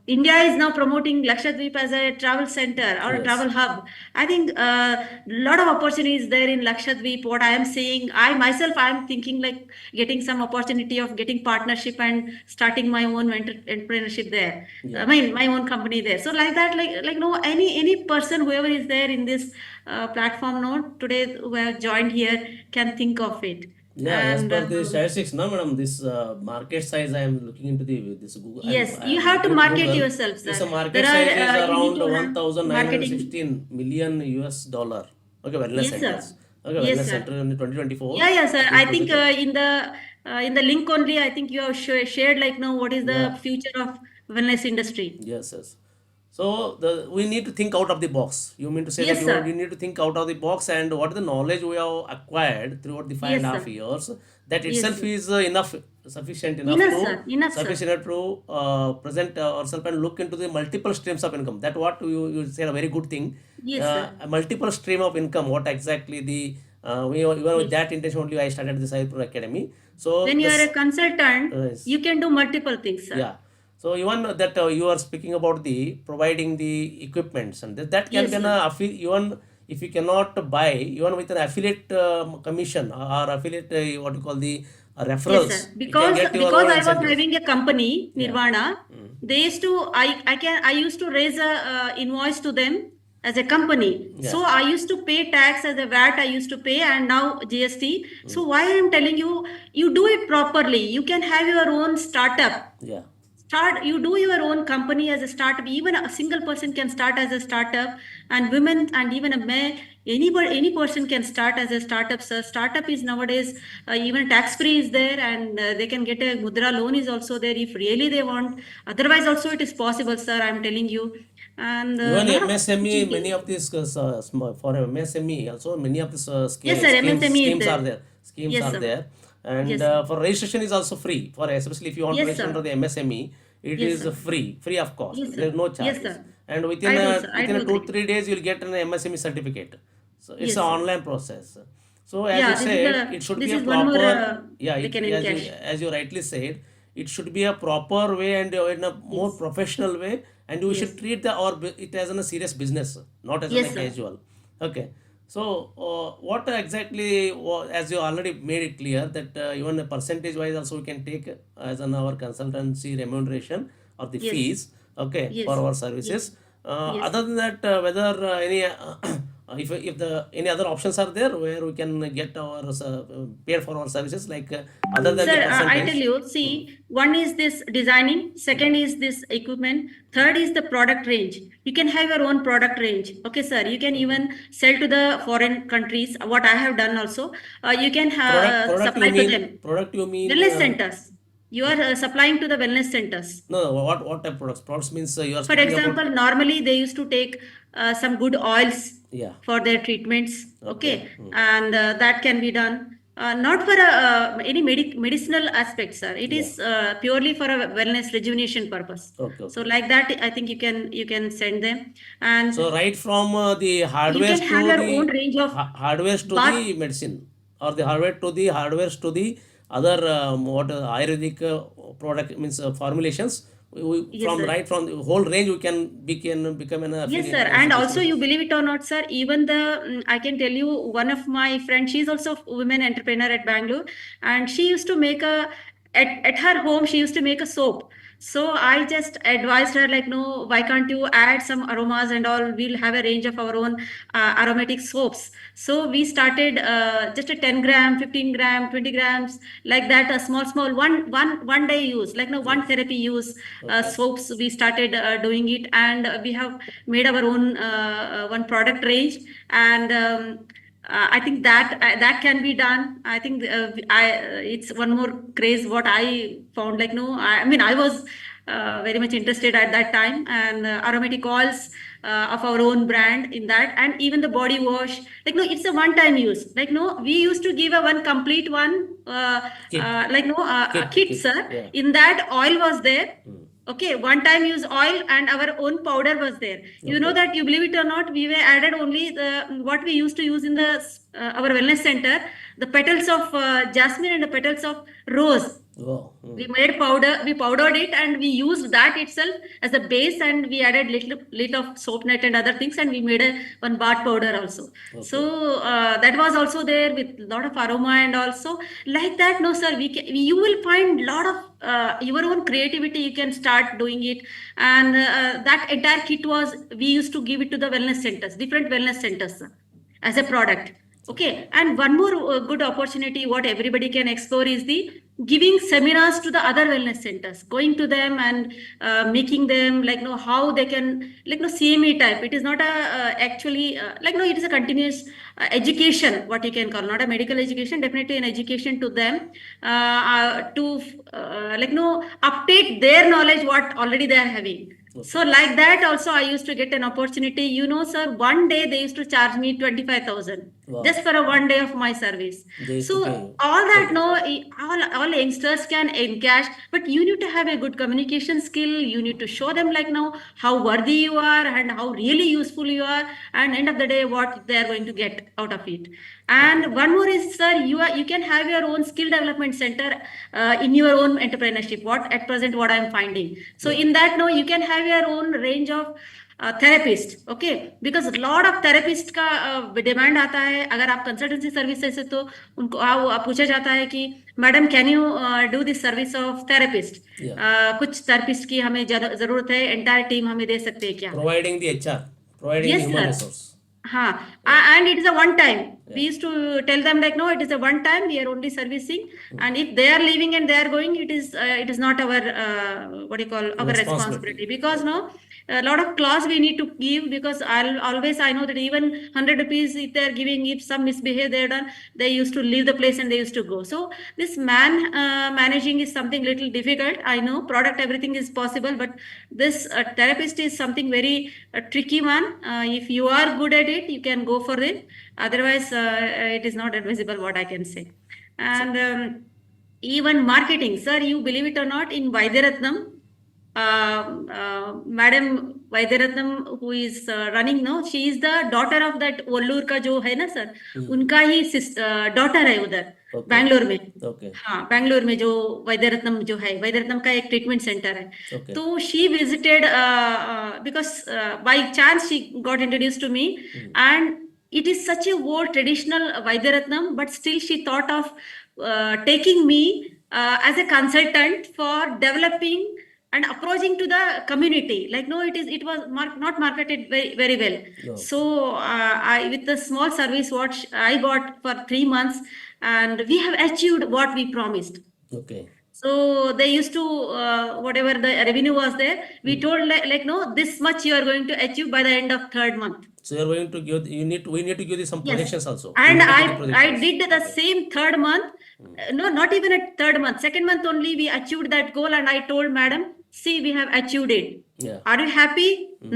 India is now promoting Lakshadweep as a travel center or a Yes. travel hub. I think a lot of opportunities there in Lakshadweep. What I am saying, I myself, I am thinking like getting some opportunity of getting partnership and starting my own entrepreneurship there. Yeah. My own company there. So like that, like no any person whoever is there in this platform, no today who have joined here can think of it. Yeah, as And per the statistics, no, madam, this market size I am looking into this Google. yes, I you am have to looking into market Google. yourself, This sir. There market size is are you need around to have one thousand nine hundred marketing. sixteen million US dollar. Okay, wellness Yes, sir. centers. Okay, Yes, wellness sir. center in 2024. Yeah, yeah, sir. It is I think projected. in the link only, I think you have shared like now what is Yeah. the future of wellness industry. Yes, yes. So we need to think out of the box. You mean to say that Yes, sir. you need to think out of the box, and what is the knowledge we have acquired throughout the five and Yes, a half sir. years, that Yes, itself sir. is sufficient enough Enough, to sir. Enough, sir. present ourselves and look into the multiple streams of income. That what you said a very good thing. Yes, sir. A multiple stream of income. What exactly the even with Yes. that intention only I started this Ayurpreneur Academy. So When you are a this consultant, is you can do multiple things, sir. yeah. So even that you are speaking about the providing the equipments, and that can be Yes, an sir. even if you cannot buy, even with an affiliate commission or affiliate what you call the Yes, sir. referrals, you can Because get your because own I was incentives. having a company, Yeah. Nirvana, Mm. they used to I used to raise a invoice to them as a company. Yeah. So I used to pay tax as a VAT I used to pay and now GST. Mm. So why I'm telling you, you do it properly. You can have your own startup. Yeah. Start, you do your own company as a startup. Even a single person can start as a startup, and women and even a man, anybody, any person can start as a startup. So startup is nowadays even tax free is there, and they can get a mudra loan is also there if really they want. Otherwise also it is possible, sir, I'm telling you. And a Even lot of MSME, many opportunity. of these for MSME also many of these Yes, sir, MSME is schemes are there. there. Schemes Yes, are sir. there, and Yes, sir. for registration is also free. For especially if you want to Yes, register under sir. the MSME, it Yes, is sir. free of cost. Yes, There sir. is no Yes, charges, sir. and I do, sir. I within do a two agree. three days you will get an MSME certificate. So it's an Yes, sir. online process. So as you Yeah, said, it should be this a is one more proper, yeah. they can encash. As you rightly said, it should be a proper way and in a more Yes. professional way, and we should Yes. treat it as a serious business, not as a Yes, sir. casual. Okay. So what exactly as you already made it clear that even a percentage wise also we can take as an our consultancy remuneration or the Yes. fees, okay, for Yes. our Yes. services. Yes. Other than that, whether any if the any other options are there where we can get our paid for our services, like other than the Sir, I tell percentage. you, see, one is this designing, Yeah. second is this equipment, third is the product range. You can have your own product range. Okay, sir. You can Okay. even sell to the foreign countries. What I have done also, you can Product you supply to mean them. product you mean Wellness centers. You are supplying to the wellness centers. no, what type products? Products means you are For speaking about. example, normally they used to take some good oils Yeah. for their treatments, Okay. okay, and that can be done. Not for any medicinal aspects, sir. It Yeah. is purely for a wellness rejuvenation purpose. Okay. So Okay. like that, I think you can send them, and So right from the you hardware can have to your own the range of hardware to bath. the medicine, or the hardware to the hardware to the other what Ayurvedic product means formulations. Yes, From sir. right from the whole range we can become an Yes, affiliate sir. And also, association. you believe it or not, sir, even I can tell you, one of my friends, she's also a women entrepreneur at Bangalore, and she used to make at her home, she used to make a soap. So I just advised her, like, no, why can't you add some aromas and all? We'll have a range of our own aromatic soaps. So we started just a 10 gram, 15 gram, 20 grams, like that, a small, one day use, like, no, one Yes. therapy use Okay. soaps. We started doing it, and we have made our own one product range. And I think that that can be done. I think it's one more craze what I found. Like, no, I mean, I was very much interested at that time, and aromatic oils of our own brand in that, and even the body wash. Like, no, it's a one-time use. Like, no, we used to give a one complete one, Kit. like, no, kit, Kit. sir. Yeah. In that, oil was there. Mm. Okay, one time use oil, and our own powder was there. You know Okay. that, you believe it or not, we were added only the what we used to use in the our wellness center, the petals of jasmine and the petals of rose. Wow. We Mm. made powder, we powdered it, and we used that itself as a base, and we added little of soap net and other things, and we made a one bath powder also. Okay. So that was also there with a lot of aroma, and also like that. No, sir, you will find lot of your own creativity. You can start doing it, and that entire kit was, we used to give it to the wellness centers, different wellness centers, sir, as a product. Okay. Okay, and one more good opportunity what everybody can explore is the giving seminars to the other wellness centers, going to them and making them, like, know how they can, like, no, CME type. It is not a actually like, no, it is a continuous education, what you can call, not a medical education, definitely an education to them, to like, no, update their knowledge what already they are having. So Okay. like that also I used to get an opportunity. You know, sir, one day they used to charge me 25,000 just Wow. for a one day of my service. They used to So pay you all that, no, 25,000. all youngsters can encash, but you need to have a good communication skill. You need to show them, like, now how worthy you are and how really useful you are, and end of the day what they are going to get out of it. Okay. And one more is, sir, you can have your own skill development center in your own entrepreneurship. What at present what I am finding. So Yeah. in that, no, you can have your own range of therapist okay because lot of therapist का demand आता है अगर आप consultancy service से तो उनको पूछा जाता है कि madam can you do this service of therapist Yeah. कुछ थेरेपिस्ट की हमें जरूरत है एंटायर टीम हमें दे सकते हैं क्या Providing the HR, providing the yes human sir resource. हाँ Yeah. and it is a one time we Yeah. used to tell them, like, no, it is a one time, we are only servicing, Mm. and if they are leaving and they are going, it is not our what do you call, our Responsibility. responsibility, because no, Okay. a lot of clause we need to give, because I know that even 100 rupees if they are giving, if some misbehave they are done, they used to leave the place and they used to go. So this managing is something little difficult. I know product everything is possible, but this therapist is something very tricky one. If you are good at it, you can go for it. Otherwise, it is not advisable, what I can say. So, And even marketing, sir, you believe it or not, in Vaidyaratnam, Madam Vaidyaratnam, who is running now, she is the daughter of that Vellore का जो है ना sir, उनका ही daughter है उधर okay. Bangalore में. Okay. हाँ, बैंगलोर में जो वैद्यरत्नम जो है, वैद्यरत्नम का एक ट्रीटमेंट सेंटर है. Okay. तो she visited because by chance she got introduce to me, and it is such a old traditional Vaidyaratnam, but still she thought of taking me as a consultant for developing and approaching to the community. Like, no, it was not marketed very well. No. So I, with the small service what I got for 3 months, and we have achieved what we promised. Okay. So they used to whatever the revenue was there, we told, like, no, this much you are going to achieve by the end of third month. So you're going to give, we need to give you some Yes. projections also. And Immediately I projections. did the Okay. same third month. No, not even at third month. Second month only we achieved that goal, and I told madam, see, we have achieved it. Yeah. Are you happy?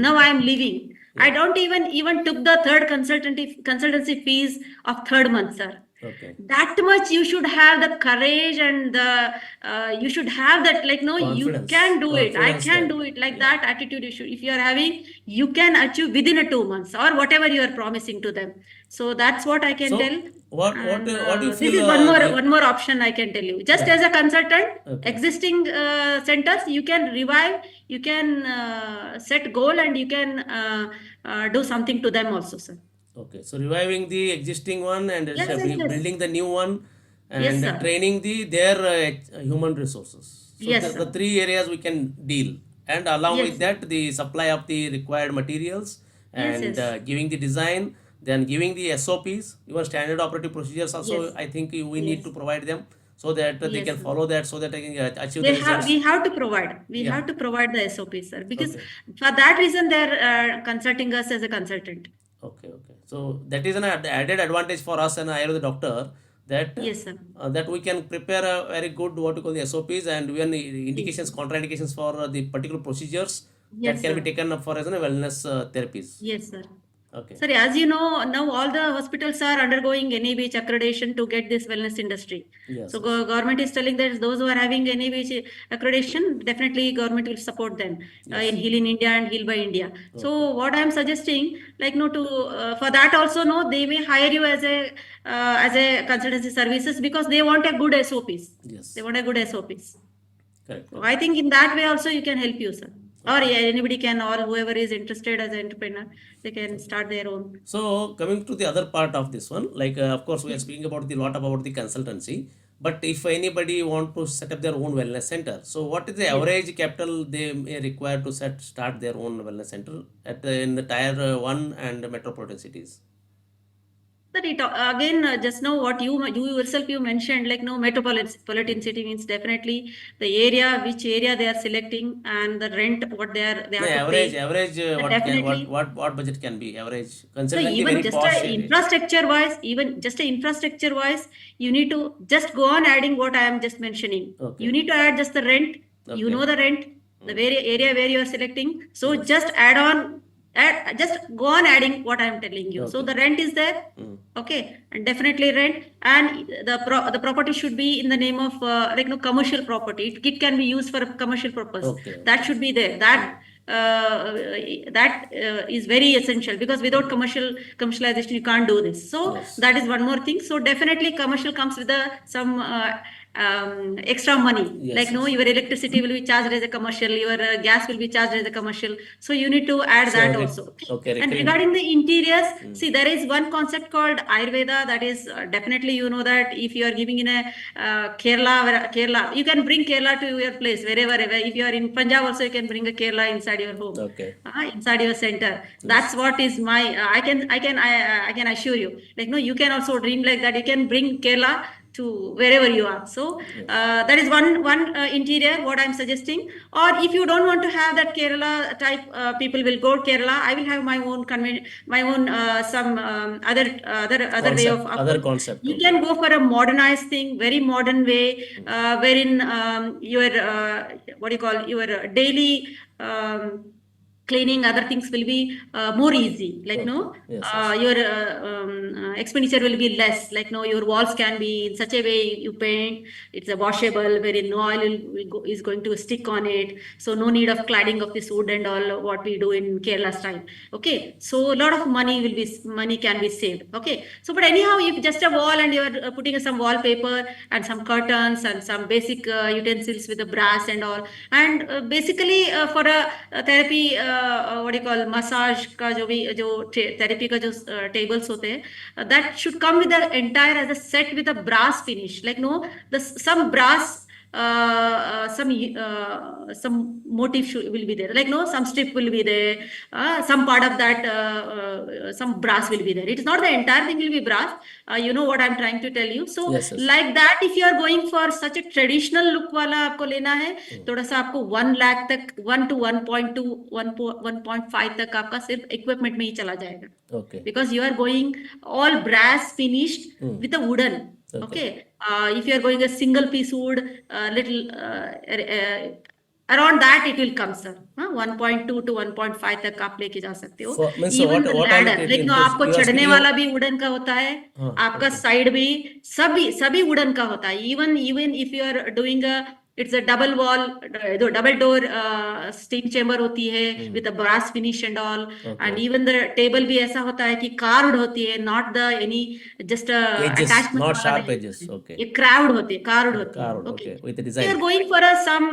Now I am leaving. I don't even took the third consultancy fees of third month, sir. Okay. That much you should have the courage, and the you should have that, like, no, you Confidence. can do it. I Confidence can level. do it. Like Yeah. that attitude you should, if you are having, you can achieve within a 2 months or whatever you are promising to them. So that's what I can So tell. what And, do you this feel? is one more option I can tell you. Just Yeah. as a consultant, Okay. existing centers you can revive, you can set goal, and you can do something to them also, sir. Okay, so reviving the existing one and Yes, yes, yes. building the new one Yes, and sir. training their human resources. So Yes, the sir. three areas we can deal, and along with Yes. that, the supply of the required materials Yes, and yes. giving the design, then giving the SOPs, your standard operative procedures. Also, Yes. I think we need to Yes. provide them so that they Yes, can sir. follow that, so that they can achieve the They have results. we have to provide. We Yeah. have to provide the SOP, sir, because Okay. for that reason they're consulting us as a consultant. Okay, okay. So that is an added advantage for us and Ayurveda doctor, that Yes, sir. that we can prepare a very good what you call the SOPs, and when the Yes, indications, sir. contraindications for the particular procedures that Yes, can be sir. taken up for as a wellness therapies. Yes, sir. Okay. Sorry, as you know, now all the hospitals are undergoing NABH accreditation to get this wellness industry. Yes, So yes. government is telling that those who are having NABH accreditation, definitely government will support them in Yes. Heal in India and Heal by India. Okay. So what I am suggesting, like no, to for that also no, they may hire you as a consultancy services because they want a good SOPs. They Yes. want a good SOPs. Correct, So correct. I think in that way also you can help you, sir. Or Okay. yeah, anybody can, or whoever is interested as an entrepreneur, they can Okay. start their own. So coming to the other part of this one, like of course we are Yes. speaking about the lot about the consultancy, but if anybody want to set up their own wellness center, so what is the Yes. average capital they may require to start their own wellness center in the tier one and metropolitan cities? But it again, just now what you yourself you mentioned, like no metropolitan city means definitely the area, which area they are selecting, and the rent what they No, have to pay. average what can Definitely. what budget can be average So considering the even very just posh a area? infrastructure wise, even just a infrastructure wise, you need to just go on adding what I am just mentioning. You Okay, need to add just the rent. You know okay. the rent, the Hmm. very area where you are selecting. So Yes. just add on, just go on adding what I am telling you. So Okay. the rent is there. Hmm. Okay, and definitely rent, and the property should be in the name of like no commercial property. It can be used for a commercial purpose. Okay, That okay. should be there. Hmm. That is very essential because without commercialization you can't do this. So Yes. that is one more thing. So definitely commercial comes with some extra money. Yes, Like no, yes. your electricity will be charged as a commercial, your gas will be charged as a commercial. So you need to add So that also. Okay. okay, And recurring. regarding the interiors, Hmm. see there is one concept called Ayurveda. That is definitely you know that if you are giving in a Kerala, you can bring Kerala to your place wherever. If you are in Punjab, also you can bring a Kerala inside your home, Okay. inside your center. That's Yes. what is my. I can assure you. Like no, you can also dream like that. You can bring Kerala to wherever you are. So Yes. that is one interior what I'm suggesting. Or if you don't want to have that Kerala type, people will go Kerala. I will have my own some other way of Concept, other approach. concept. You Okay. can go for a modernized thing, very modern way, wherein your what do you call your daily cleaning other things will be more easy, like Okay. no Yes, yes. your expenditure will be less, like no your walls can be in such a way you paint it's a washable wherein no oil is going to stick on it, so no need of cladding of this wood and all what we do in Kerala style. Okay, so a lot of money can be saved. Okay, so but anyhow if just a wall and you're putting some wallpaper and some curtains and some basic utensils with the brass and all, and basically for a therapy what do you call massage का जो therapy का जो tables होते हैं, that should come with the entire as a set with a brass finish, like no the some brass some motif will be there, like no some strip will be there, some part of that some brass will be there. It is not the entire thing will be brass. You know what I'm trying to tell you. So Yes, yes. like that if you are going for such a traditional look वाला आपको लेना है, थोड़ा सा आपको 1 लाख तक 1 to 1.2 1.5 तक आपका सिर्फ इक्विपमेंट में ही चला जाएगा, Okay. because you are going all brass finished Hmm. with a wooden. Okay. Okay, if you are going a single piece wood, little around that it will come, sir. 1.2 to 1.5 तक आप लेके जा सकते हो. For means so Even the what all ladder, it like no includes? आपको You are चढ़ने speaking of. वाला भी वुडन का होता है, आपका Okay. साइड भी सभी वुडन का होता है. Even if you are doing a it's a double wall, double door steam chamber होती है with a brass finish and all, and Okay. even the table भी ऐसा होता है कि carved होती है, not the any just Edges, attachment not वाला sharp नहीं होता edges. है. Okay. ये carved होती है, carved Hmm. होती है. Carved. Okay, Okay. With the if you are design. going for a some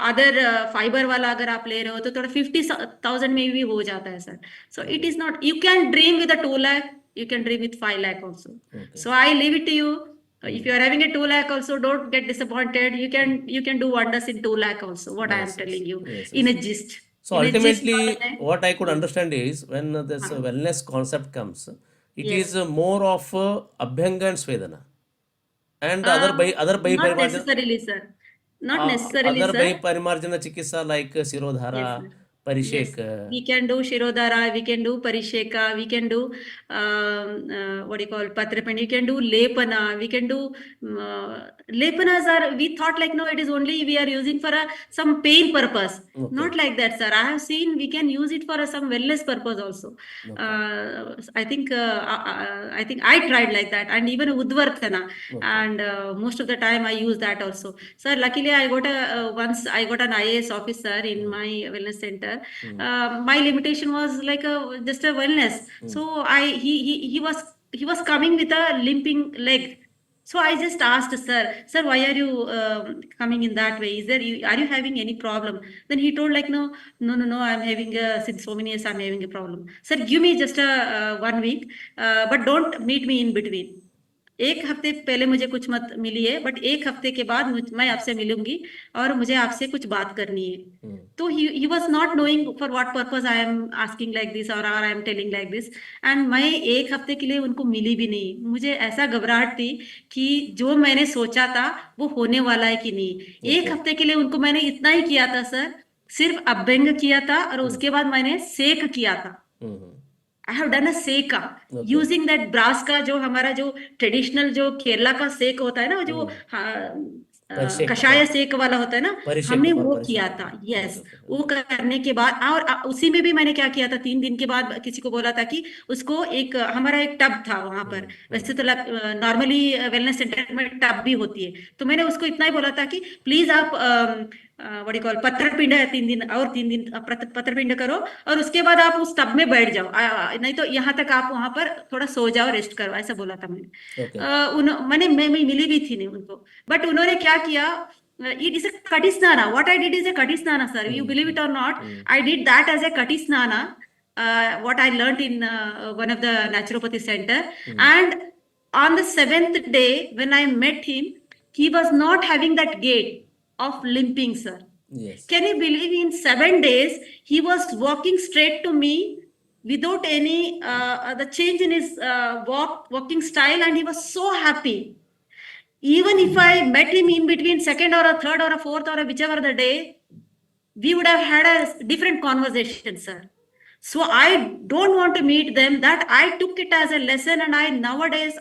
other fiber वाला अगर आप ले रहे हो तो थोड़ा 50,000 में भी हो जाता है sir. So it Okay. is not, you can dream with a 2 lakh, you can dream with 5 lakh also. Okay. So I leave it to you. If you are having a 2 lakh also, don't get disappointed. You can do wonders in 2 lakh also. What I am Yes, yes, telling you yes, in yes. a gist, So not ultimately, in a. what I could Hmm. understand is when this Huh. wellness concept comes, it is Yes. more of Abhyanga and Svedana and other by Not parimarjana, necessarily, sir. Not necessarily, other by sir. parimarjana chikitsa like Yes, Sirodhara, sir. Yes, Parishek. we can do Shirodhara, we can do Parisheka, we can do what do you call Patrapani, we can do Lepana, we can do Lepanas are, we thought like no, it is only we are using for some pain purpose. Okay, Not like that, sir. I have seen we can use it for some wellness purpose also. okay, I think I tried like that, and even Udvartana, okay. and most of the time I use that also. Sir, luckily I got a once I got an IAS officer in Mm, my wellness center. mm, My limitation was like a just a wellness. mm. So he was coming with a limping leg. So I just asked, sir, why are you coming in that way? Are you having any problem? Then he told like, no, I'm having since so many years I'm having a problem. Sir, give me just a 1 week, but don't meet me in between. एक हफ्ते पहले मुझे कुछ मत मिलिए, but एक हफ्ते के बाद मैं आपसे मिलूंगी और मुझे आपसे कुछ बात करनी है. Mm. तो he was not knowing for what purpose I am asking like this और I am telling like this. And मैं एक हफ्ते के लिए उनको मिली भी नहीं. मुझे ऐसा घबराहट थी कि जो मैंने सोचा था वो होने वाला है कि नहीं. एक Okay. हफ्ते के लिए उनको मैंने इतना ही किया था सर, सिर्फ अभ्यंग किया था और Mm. उसके बाद मैंने सेक किया था. Mhm. I have done a सेका Okay. यूजिंग दैट ब्रास का जो हमारा जो ट्रेडिशनल जो केरला का सेक होता है ना, जो Mm. Parishek, कषाय सेक वाला होता है ना, Parishek हमने for वो Parishek. किया था. Okay, yes. okay. वो करने के बाद और उसी में भी मैंने क्या किया था, 3 दिन के बाद किसी को बोला था कि उसको एक हमारा एक टब था वहां पर. Mm, वैसे mm. तो नॉर्मली वेलनेस सेंटर में टब भी होती है. तो मैंने उसको इतना ही बोला था कि प्लीज आप बड़ी कॉल पत्थरपिंड है 3 दिन और 3 दिन पत्थरपिंड करो और उसके बाद आप उस टब में बैठ जाओ. नहीं तो यहाँ तक आप वहां पर थोड़ा सो जाओ, रेस्ट करो, ऐसा बोला था मैंने. Okay. मैं मिली भी थी नहीं उनको. बट उन्होंने क्या किया, it is a kati snana. What I did is a kati snana, sir. You Mm, believe mm, it or not, mm, I did that as a kati snana. What I learned in one of the naturopathy center. mm. And on the 7th day, when I met him, he was not having that gait of limping, sir. Yes. Can you believe in 7 days, he was walking straight to me without any the change in his walking style, and he was so happy. Even if I met him in between second or a third or a fourth or a whichever the day, we would have had a different conversation, sir. So I don't want to meet them. That I took it as a lesson, and I nowadays,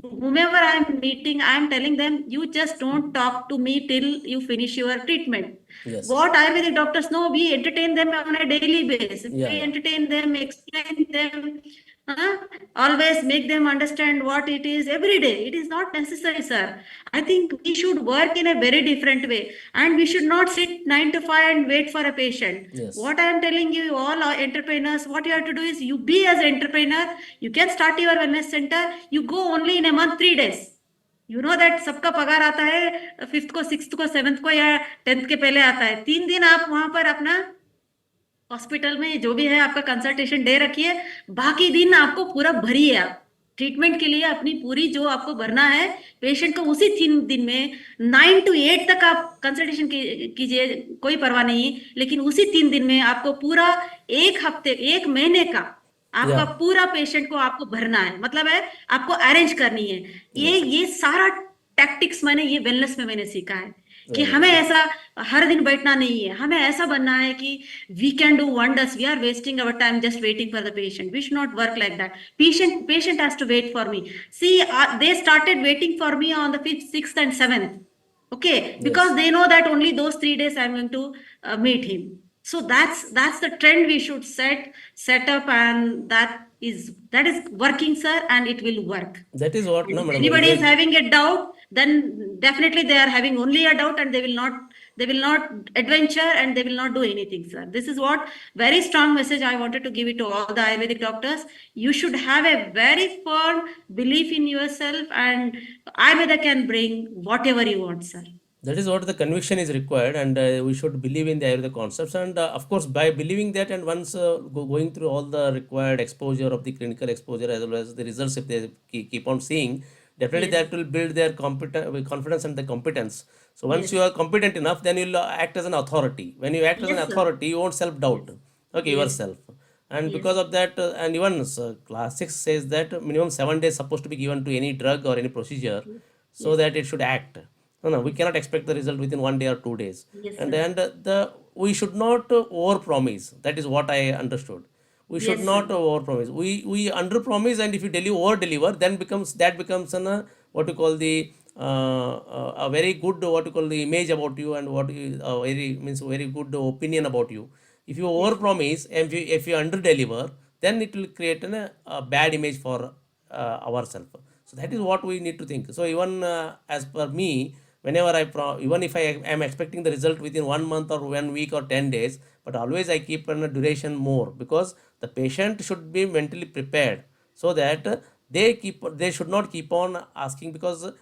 whomever I'm meeting, I'm telling them, you just don't talk to me till you finish your treatment. Yes. What Ayurvedic doctors know, we entertain them on a daily basis. Yeah, We yeah. entertain them, explain them, always make them understand what it is every day. It is not necessary, sir. I think we should work in a very different way, and we should not sit 9 to 5 and wait for a patient. Yes. What I am telling you, all our entrepreneurs, what you have to do is you be as an entrepreneur. You can start your wellness center. You go only in a month, 3 days. You know that सबका पगार आता है 5th को, 6th को, 7th को या 10th के पहले आता है. 3 दिन आप वहां पर अपना हॉस्पिटल में जो भी है आपका कंसल्टेशन डे रखिए. बाकी दिन आपको पूरा भरिए. आप ट्रीटमेंट के लिए अपनी पूरी जो आपको भरना है पेशेंट को, उसी 3 दिन में 9 to 8 तक आप कंसल्टेशन कीजिए, कोई परवाह नहीं. लेकिन उसी 3 दिन में आपको पूरा एक हफ्ते, एक महीने का आपका Yeah. पूरा पेशेंट को आपको भरना है. मतलब है आपको अरेंज करनी है. Yes, yes. ये सारा टैक्टिक्स मैंने ये वेलनेस में मैंने सीखा है कि Very हमें good. ऐसा हर दिन बैठना नहीं है. हमें ऐसा बनना है कि we can do wonders. We are wasting our time just waiting for the patient. We should not work like that. Patient has to wait for me. See, they started waiting for me on the 5th, 6th and 7th. Okay, because Yes. they know that only those 3 days I'm going to meet him. So that's the trend we should set up, and that is working, sir, and it will work. That is what, And no, if madam. anybody is having a doubt, then definitely they are having only a doubt, and they will not adventure, and they will not do anything, sir. This is what very strong message I wanted to give it to all the Ayurvedic doctors. You should have a very firm belief in yourself, and Ayurveda can bring whatever you want, sir. That is what the conviction is required, and we should believe in the Ayurveda concepts. And of course, by believing that, and once going through all the required exposure of the clinical exposure as well as the results, if they keep on seeing, definitely Yes. that will build their confidence and the competence. So once you Yes. are competent enough, then you'll act as an authority. When you act as an Yes, sir. authority, you won't self Yes. doubt, okay, Yes. yourself. And Yes. because of that, and even class 6 says that minimum 7 days supposed to be given to any drug or any procedure, so Yes. that it should act. No, we Yes. cannot expect the result within 1 day or 2 days. Yes, And sir. the we should not over promise. That is what I understood. We should Yes, sir. not over promise. We under promise, and if you over deliver, then becomes an what you call the a very good what you call the image about you, and what you very means very good opinion about you. If you over Yes. promise and if you under deliver, then it will create a bad image for ourselves. So that is what we need to think. So even as per me, whenever even if I am expecting the result within 1 month or 1 week or 10 days, but always I keep a duration more, because the patient should be mentally prepared, so that they should not keep on asking, because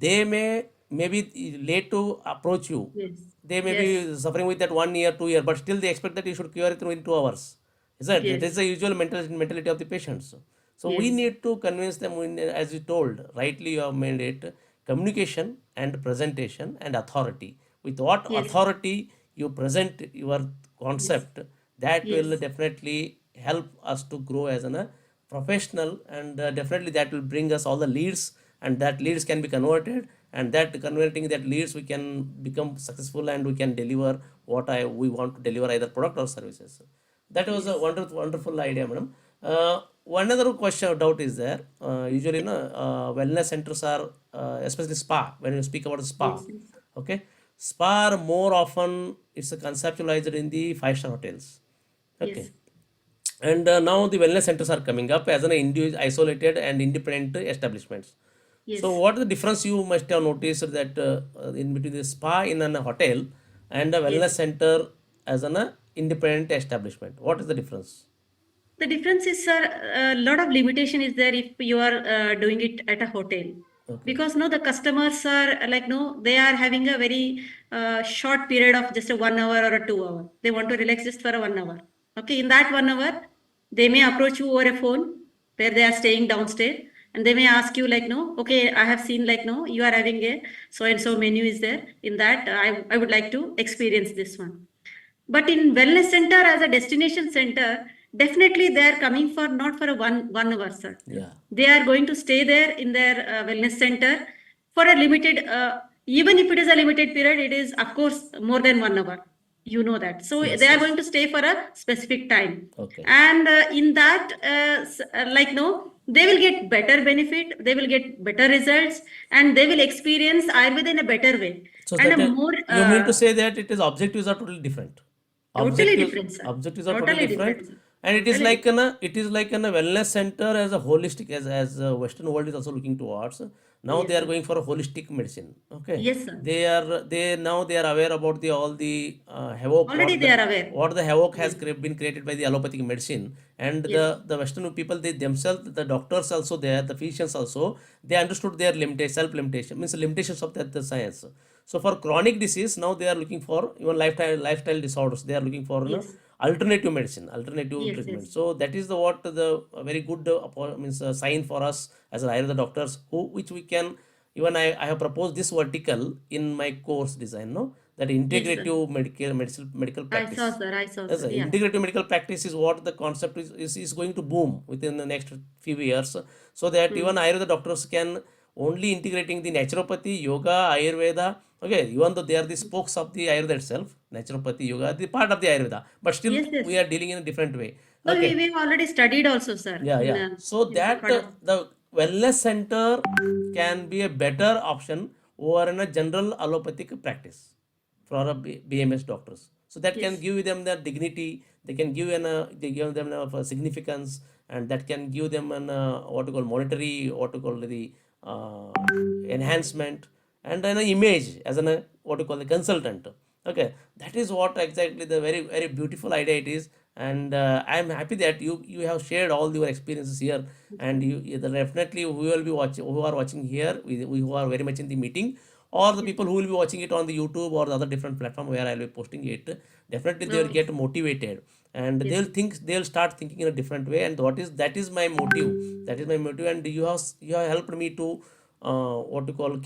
they may be late to approach you. Yes. They may be Yes. suffering with that 1 year 2 year, but still they expect that you should cure it within 2 hours. Is that that is Yes. the usual mentality of the patients. So we Yes. need to convince them, as you told rightly, you have made it communication and presentation and authority. With what Yes. authority you present your Yes. concept, that will Yes. definitely help us to grow as a professional, and definitely that will bring us all the leads, and that leads can be converted, and that converting that leads we can become successful, and we can deliver what we want to deliver, either product or services. That was a Yes. wonderful idea, madam. One other question doubt is there. Usually, wellness centers are, especially spa. When you speak about spa, Yes. Yes. okay, spa are more often it's conceptualized in the five-star hotels. Okay, Yes. and now the wellness centers are coming up as an individual, isolated and independent establishments. So, Yes. what is the difference you must have noticed that in between the spa in a hotel and a wellness Yes. center as an independent establishment? What is the difference? The difference is, sir, a lot of limitation is there if you are doing it at a hotel. Okay. Because no, the customers are like no, they are having a very short period of just a 1 hour or a 2 hour. They want to relax just for a 1 hour. Okay, in that 1 hour, they may approach you over a phone where they are staying downstairs, and they may ask you like no, okay, I have seen like no, you are having a so and so menu is there. In that, I would like to experience this one. But in wellness center as a destination center, definitely they are coming for not for a one hour, sir. Yeah. They are going to stay there in their wellness center for a limited, even if it is a limited period, it is of course more than 1 hour. You know that. So they Yes. are Yes. going to stay for a specific time, Okay. and in that, like no, they will get better benefit. They will get better results, and they will experience Ayurveda in a better way So and a that more. you mean to say that it is objectives are totally different. Totally Objectives different, sir. objectives are totally Totally different, different, sir. and Totally different. it is like an a wellness center as a holistic, as Western world is also looking towards. Now they Yes, are sir. going for a holistic medicine. Okay, Yes, sir. they are aware about the all the havoc, Already they are aware. what the havoc has Yes. been created by the allopathic medicine, and Yes. the Western people, they themselves, the doctors also there, the physicians also, they understood their limitation, self limitation, means limitations of the science. So for chronic disease, now they are looking for even lifestyle disorders. They are looking for Yes. alternative medicine, alternative Yes. treatment. Yes. So that is the what the very good means sign for us as Ayurveda doctors, who which we can even I have proposed this vertical in my course design. No, that Yes, sir. integrative medical I saw, practice. sir. I saw, Yes, sir. sir. Yeah. Integrative medical practice is what the concept is going to boom within the next few years, so that Hmm. even Ayurveda doctors can only integrating the naturopathy, yoga, Ayurveda. Okay, even though they are the spokes of the Ayurveda itself, naturopathy, yoga, the part of the Ayurveda, but still Yes. we Yes. are dealing in a different way. No, Okay, we've already studied also, sir, yeah, yeah. So in that that part of. the wellness center can be a better option over in a general allopathic practice for a BMS doctors. So that can Yes. give them their dignity. They can give they give them a significance, and that can give them an what to call monetary, what to call the enhancement, and an image as an what to call the consultant. Okay, that is what exactly the very beautiful idea it is, and I am happy that you have shared all your experiences here, Yes, and sir. definitely who will be watching, who are watching here, we who are very much in the meeting, or the Yes. people who will be watching it on the YouTube or the other different platform where I will be posting it, definitely they will Okay. get motivated, and Yes. they'll start thinking in a different way, and that is my motive, and you have helped me to what you call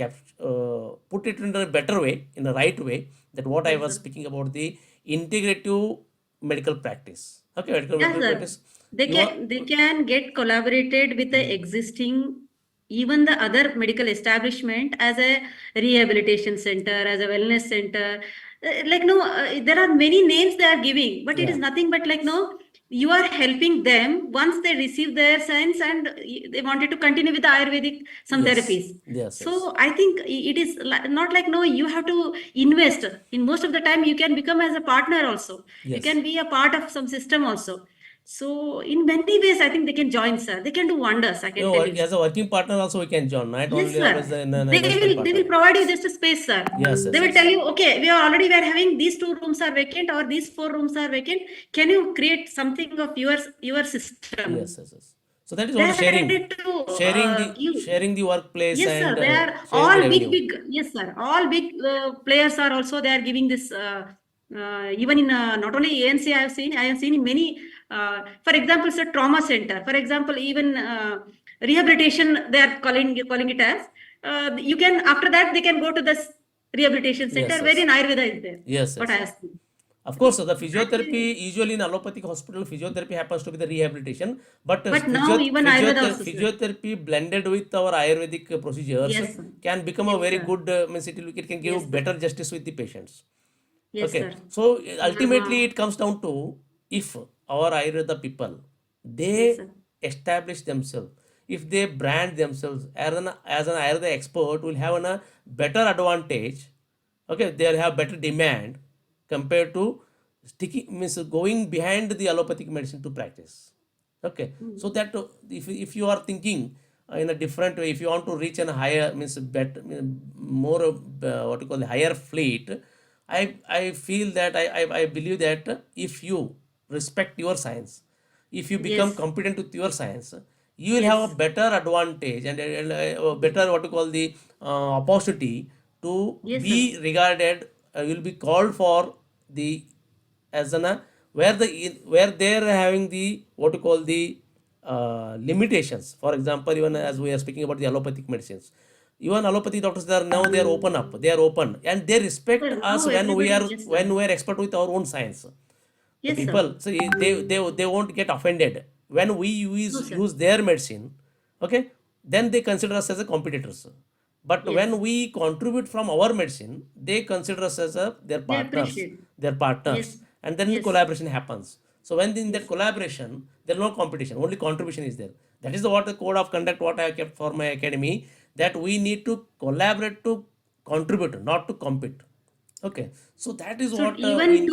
put it in a better way, in a right way, that what I Yes, was sir. speaking about, the integrative medical practice. Okay, Yes, medical sir. practice. They You are can get collaborated with the existing, even the other medical establishment as a rehabilitation center, as a wellness center. Like no, there are many names they are giving, but it is yeah. nothing but like no, you are helping them once they receive their science and they wanted to continue with the Ayurvedic some Yes. therapies. Yes. Yes. So I think it is not like no, you have to invest. In most of the time, you can become as a partner also. You Yes. can be a part of some system also. So in many ways, I think they can join, sir. They can do wonders. I You can know, tell you, as sir. a working partner also we can join, not Yes, only always sir. in an investment They partner. will provide you just a space, sir. Yes. They Yes. will tell Yes. you, okay, we are having these 2 rooms are vacant or these 4 rooms are vacant. Can you create something of your system? Yes. Yes. Yes. So that is They what are sharing, ready to give. sharing the workplace Yes, sir. and They are sharing the all revenue. yes, sir. All big players are also they are giving this. Even in not only ANC, I have seen in many. For example, sir, trauma center. For example, even rehabilitation. They are calling it as. You can after that they can go to this rehabilitation Yes. center wherein Yes. Ayurveda is there. Yes. What Yes. I Yes. have seen. Of course, So the that's very. physiotherapy usually in allopathic hospital, physiotherapy happens to be the rehabilitation, but But now even Ayurveda also, sir. physiotherapy blended with our Ayurvedic procedures Yes, sir. can become a Yes, very sir. good, means it can Yes, give sir. better justice with the patients. Yes, Okay, sir. so Uh, ultimately it comes down to, if our Ayurveda people, yes, they sir. establish themselves, if they brand themselves as an Ayurveda expert, will have a better advantage. Okay, they'll have better demand compared to sticking, means going behind the allopathic medicine to practice. Okay, so Mm. that if you are thinking in a different way, if you want to reach a higher, means better, more what you call the higher fleet, I feel that I believe that if you respect your science, if you become Yes, competent with your science, you will have a yes, better advantage and a better what you call the opportunity to yes, sir. be regarded, will be called for the as an where where they are having the what you call the limitations. For example, even as we are speaking about the allopathic medicines, even allopathy doctors, they are now they are open up, they are open and they respect Sir, us now everybody, yes, sir. when we are expert with our own science. The Yes, sir. people, see, they won't get offended when we True, sir. use their medicine. Okay, then they consider us as a competitors. But when Yes, we contribute from our medicine, they consider us as they appreciate. their partners, Yes, and then the yes, collaboration happens. So when in that yes. collaboration, there is no competition, only contribution is there. That is what the code of conduct what I kept for my academy, that we need to collaborate to contribute, not to compete. Okay, so that is So what we. even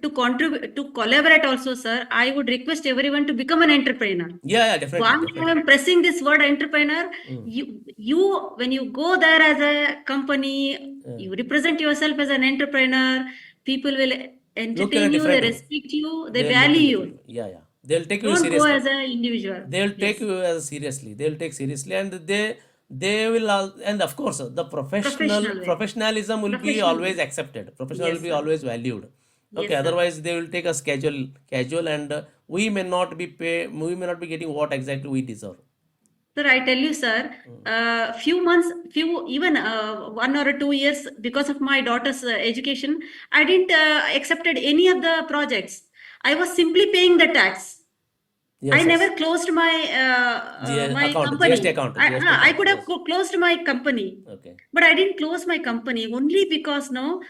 to contribute to collaborate also, sir, I would request everyone to become an entrepreneur. Yeah, yeah, definitely, Why I definitely. am pressing this word entrepreneur? You when you go there as a company, you represent yourself as an entrepreneur. People will Look in a entertain you, they different way. respect you, they They'll look in value different you. way. Yeah, yeah. They'll take you Don't go seriously. as an individual. They'll take Yes, you as seriously. They'll take seriously, and they will and of course the professional way, professionalism will be professional always way. accepted. Professional will Yes, be sir. always valued. Okay, Yes, sir. otherwise they will take us casual, and we may not be getting what exactly we deserve. Sir, I tell you, sir, few months, few even 1 or 2 years because of my daughter's education, I didn't accepted any of the projects. I was simply paying the tax. I Yes, yes. never closed my my company. GST I account. could have Yes. closed my company, Okay. but I didn't close my company only because no,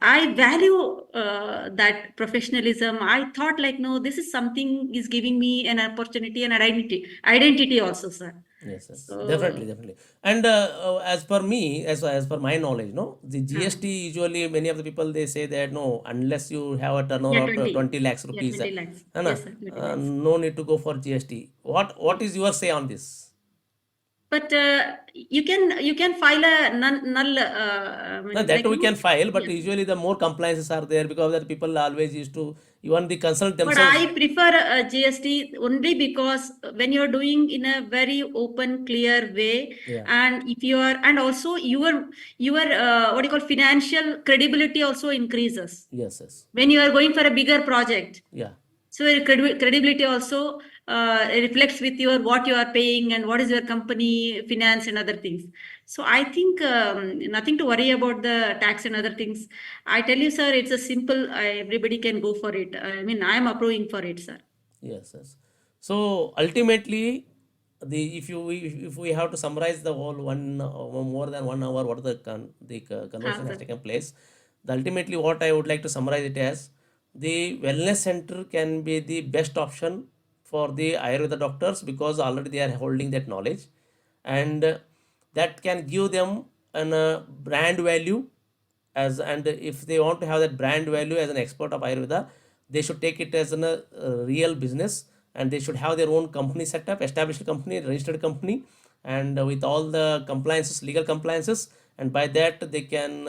I value that professionalism. I thought like no, this is something is giving me an opportunity and identity also, sir. Yes, yes, definitely, So, definitely. And as per me, as per my knowledge, no, the uh, GST usually many of the people they say that no, unless you have a turnover yeah, of 20. 20 lakhs Yeah, rupees, 20 lakhs. है ना, Yes, sir, 20 lakhs. no need to go for GST. What Yes. is your say on this? But you can file a null I No, mean, that like we no, can file, but yeah. usually the more compliances are there because that people always used to even the consult But themselves. I prefer GST only because when you're doing in a very open, clear way, Yeah. and if you are, and also your what do you call financial credibility also increases Yes, yes. when you are going for a bigger project. Yeah. So your credibility also reflects with your what you are paying and what is your company finance and other things. So I think nothing to worry about the tax and other things. I tell you, sir, it's a simple. Everybody can go for it. I mean, I am approving for it, sir. Yes, yes. So ultimately, the if we have to summarize the whole more than 1 hour, what the Ha, conversation has sir. taken place, the ultimately what I would like to summarize it as, the wellness center can be the best option for the Ayurveda doctors because already they are holding that knowledge, and that can give them an brand value as, and if they want to have that brand value as an expert of Ayurveda, they should take it as a real business, and they should have their own company set up, established company, registered company, and with all the compliances, legal compliances, and by that they can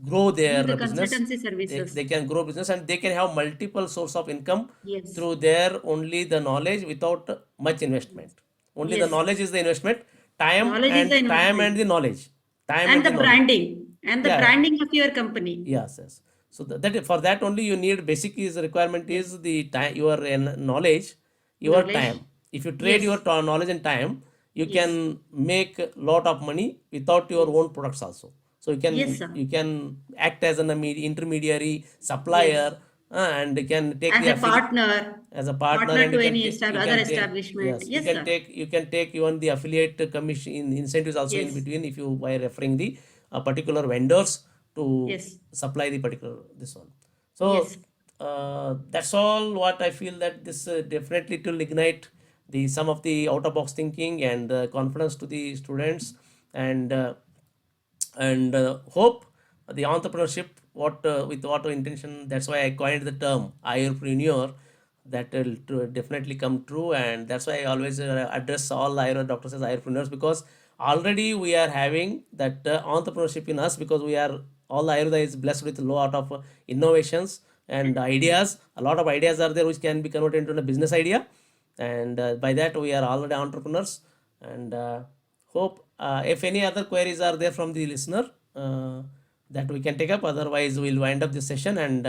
grow Give the their business. consultancy They services. can grow business, and they can have multiple source of income Yes. through their only the knowledge without much investment. Only the Yes. knowledge is the investment, Knowledge is the time and investment. the knowledge, time And and the the knowledge. branding. And the Yeah, branding of your company. yes, yes. So that for that only you need basic is requirement Yes. is the time, your knowledge, your time. Knowledge. If you trade your Yes. knowledge and time, you Yes. can make a lot of money without your Yes. own products also. So Yes, sir. you can act as an intermediary Yes. supplier, and you can take As the a partner, as a partner, partner and to any other establishment. yes, Yes, sir. you can take even the affiliate commission incentives also in Yes. between if you by referring the particular vendors to Yes. supply the particular this one. So Yes. that's all what I feel, that this definitely to ignite the some of the out of box thinking and confidence to the students, and hope the entrepreneurship what with what intention, that's why I coined the term Ayurpreneur, that will definitely come true, and that's why I always address all Ayurveda doctors as Ayurpreneurs, because already we are having that entrepreneurship in us, because we are all Ayurveda is blessed with a lot of innovations and ideas. A lot of ideas are there which can be converted into a business idea, and by that we are already entrepreneurs, and hope if any other queries are there from the listener, that we can take up, otherwise we'll wind up this session, and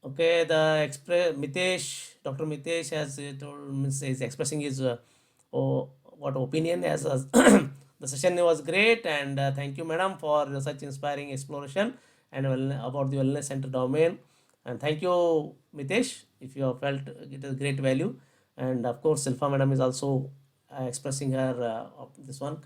okay, the Mitesh, Dr. Mitesh has told, is expressing his what opinion as the session was great, and thank you, madam, for such inspiring exploration and about the wellness center domain, and thank you, Mitesh, if you have felt it is great value, and of course, Silfa madam is also expressing her this one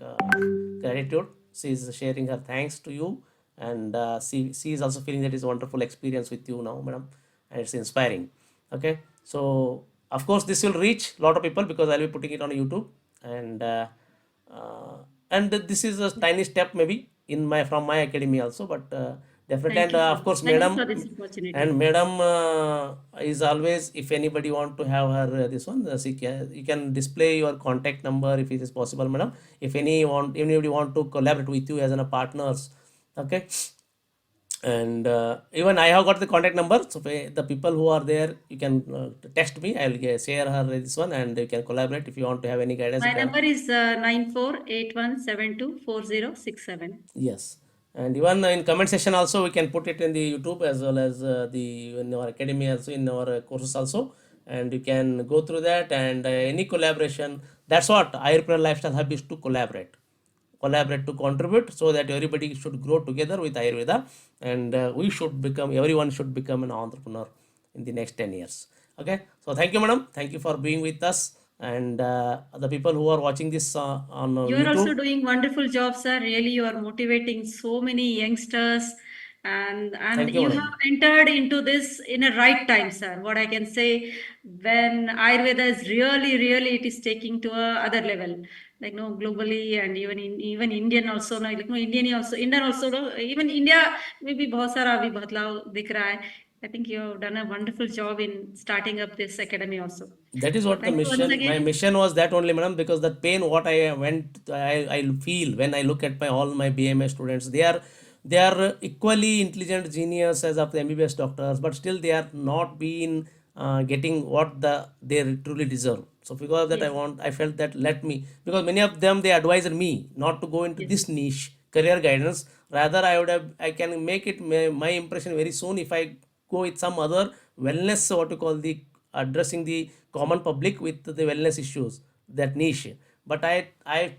gratitude. She is sharing her thanks to you, and she is also feeling that it's a wonderful experience with you now, madam, and it's inspiring. Okay, so of course this will reach a lot of people because I'll be putting it on YouTube, and uh, and this is a tiny step maybe in my from my academy also, but definitely, Thank and you for of this. course Thank you madam, for this and opportunity. madam is always, if anybody want to have her this one, you can display your contact number if it is possible, madam, if anybody want to collaborate with you as a partners. Okay, and even I have got the contact number, so the people who are there, you can text me, I'll share her this one, and you can collaborate if you want to have any guidance, you My can. number is 9481724067. Yes, and even in comment section also we can put it in the YouTube as well as the in our academy also, in our courses also, and you can go through that, and any collaboration. That's what Ayurpreneur Lifestyle Hub is, to collaborate to contribute, so that everybody should grow together with Ayurveda, and everyone should become an entrepreneur in the next 10 years. Okay, so thank you, madam. Thank you for being with us, and the people who are watching this on You are also YouTube. doing wonderful job, sir. Really, you are motivating so many youngsters, and Thank you, you have madam. entered into this in a right time, sir. What I can say, when Ayurveda is really it is taking to a other level, like no globally and even Indian also, no, like no Indian also, no, even India maybe बहुत सारा अभी बदलाव दिख रहा है. I think you have done a wonderful job in starting up this academy also. That is So what the thank you once mission, my again. mission was that only, madam, because that pain what I went, I feel when I look at my all my BMS students, they are equally intelligent genius as of the MBBS doctors, but still they are not being getting what they truly deserve. So because of that, Yes. I felt that let me, because many of them they advised me not to go into Yes. this niche career guidance. Rather, I can make it my impression very soon if I go with some other wellness, what you call the addressing the common public with the wellness issues, that niche. But I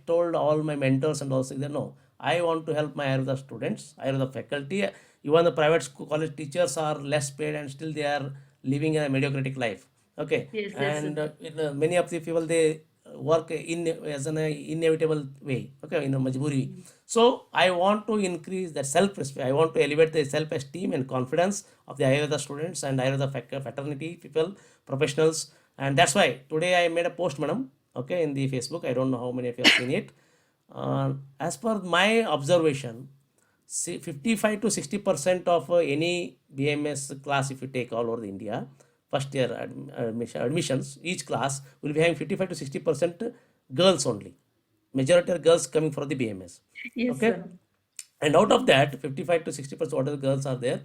told all my mentors and also that no, I want to help my Ayurveda students, Ayurveda faculty. Even the private school college teachers are less paid and still they are living a mediocratic life. Okay. Yes, yes, sir. And many of the people, they work in as an inevitable way, okay, in a majburi. So I want to increase that self respect, I want to elevate the self esteem and confidence of the Ayurveda students and Ayurveda fraternity people, professionals. And that's why today I made a post, madam, okay, in the Facebook. I don't know how many of you have seen it. As per my observation, 55 to 60% of any BMS class, if you take all over the India, first year admissions, each class will be having 55 to 60% girls only. Majority are girls coming for the BMS. Yes, Okay. sir. And out of that, 55 to 60% what are the girls are there,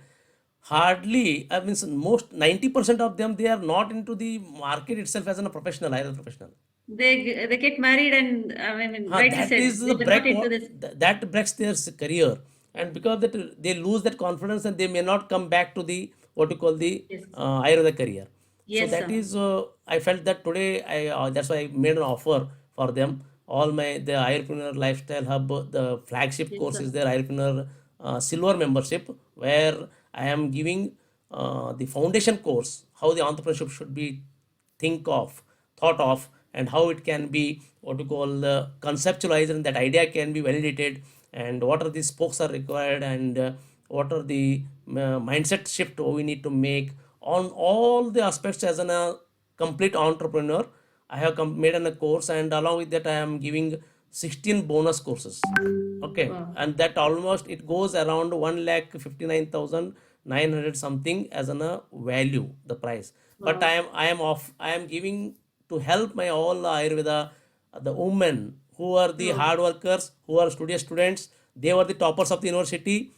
hardly, I mean, most 90% of them, they are not into the market itself as a professional, either professional. They get married and I mean, rightly That said, is they the were not break. into this. That breaks their career, and because that they lose that confidence and they may not come back to the what you call the Yes, Ayurveda career. So yes, that sir. is I felt that today I that's why I made an offer for them. All my the Ayurpreneur lifestyle hub, the flagship Yes, course sir. is there, Ayurpreneur silver membership, where I am giving the foundation course, how the entrepreneurship should be think of, thought of, and how it can be what you call conceptualized, and that idea can be validated, and what are the spokes are required, and what are the mindset shift we need to make on all the aspects as a complete entrepreneur. I have made a course, and along with that I am giving 16 bonus courses. Okay. Wow. And that almost it goes around 1,59,900 something as an value, the price. But Wow. I am giving to help my all Ayurveda, the women who are the Wow. hard workers, who are studious students, they were the toppers of the university,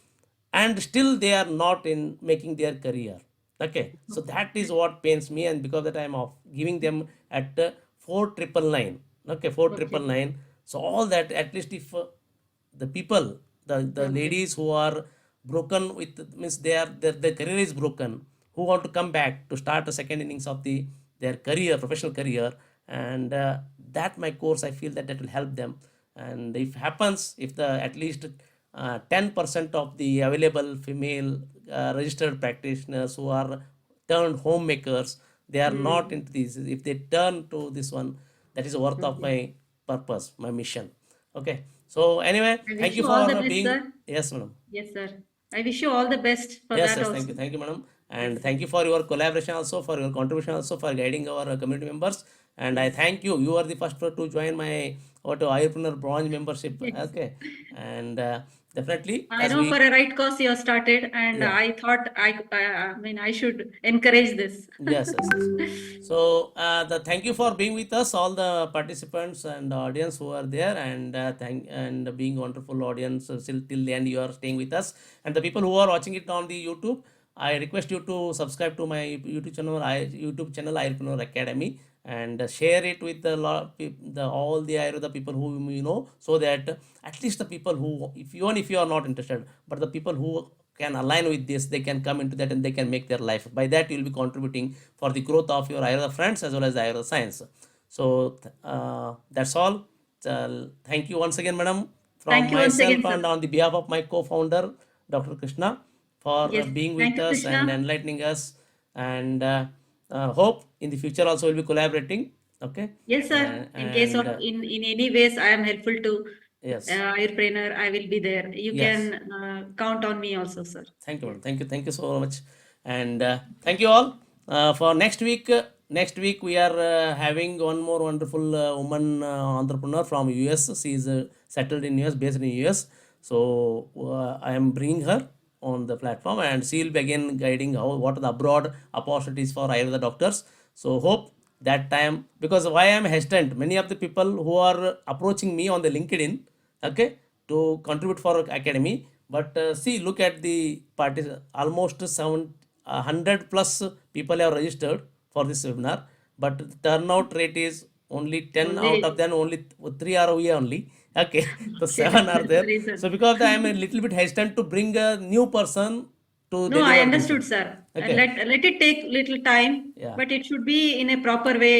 and still they are not in making their career. Okay, so that is what pains me, and because that I am of giving them at 4,999. Okay, four triple Okay. nine. So all that, at least if the people, the Okay. ladies who are broken with, means they are their career is broken, who want to come back to start a second innings of their career, professional career. And that my course, I feel that that will help them. And if happens, if the at least 10% of the available female registered practitioners who are turned homemakers, they are not Hmm. into this, if they turn to this one, that is worth of Okay. my purpose, my mission. Okay, so anyway, I thank wish you you all for the best, being. sir. Yes, madam. Yes, sir. I wish you all the best for Yes, that yes, also. thank you, madam. And Yes, sir. thank you for your collaboration also, for your contribution also, for guiding our community members. And I Yes. thank you. You are the first person to join my what Ayurpreneur bronze membership. Yes. Okay, and definitely I as know for we, a right cause you have started, and yeah. I thought I mean, I should encourage this. Yes, yes, yes. So, the thank you for being with us, all the participants and audience who are there, and thank and being wonderful audience still till the end. You are staying with us, and the people who are watching it on the YouTube, I request you to subscribe to my YouTube channel Ayurpreneur Academy, and share it with the all the Ayurveda people whom you know, so that at least the people who, if even if you are not interested, but the people who can align with this, they can come into that and they can make their life. By that, you will be contributing for the growth of your Ayurveda friends as well as the Ayurveda science. So that's all. Thank you once again, madam, from Thank you once myself again, and sir. on the behalf of my co-founder, Dr. Krishna, for Yes. being Thank with you, us and Krishna. enlightening us. And hope in the future also we'll be collaborating. Okay, Yes, sir. In case and of in any ways I am helpful to yes, Ayurpreneur, I will be there. You yes. can count on me also, sir. Thank you, Yes. madam. Thank you so much, and thank you all. For next week, we are having one more wonderful woman entrepreneur from US. She is settled in US, based in US. So I am bringing her on the platform, and she will be again guiding how what are the abroad opportunities for Ayurveda doctors. So hope that time, because why I am hesitant. Many of the people who are approaching me on the LinkedIn, okay, to contribute for academy, but see, look at the parties, almost 100 plus people have registered for this webinar, but the turnout rate is only 10, out of Only them only 3 are here only. Okay, so okay. 7 are That's the there. So reason. because I am a little bit hesitant to bring a new person to No, I deliver this understood, one. sir. Okay. Let it take little time, Yeah. but it should be in a proper way.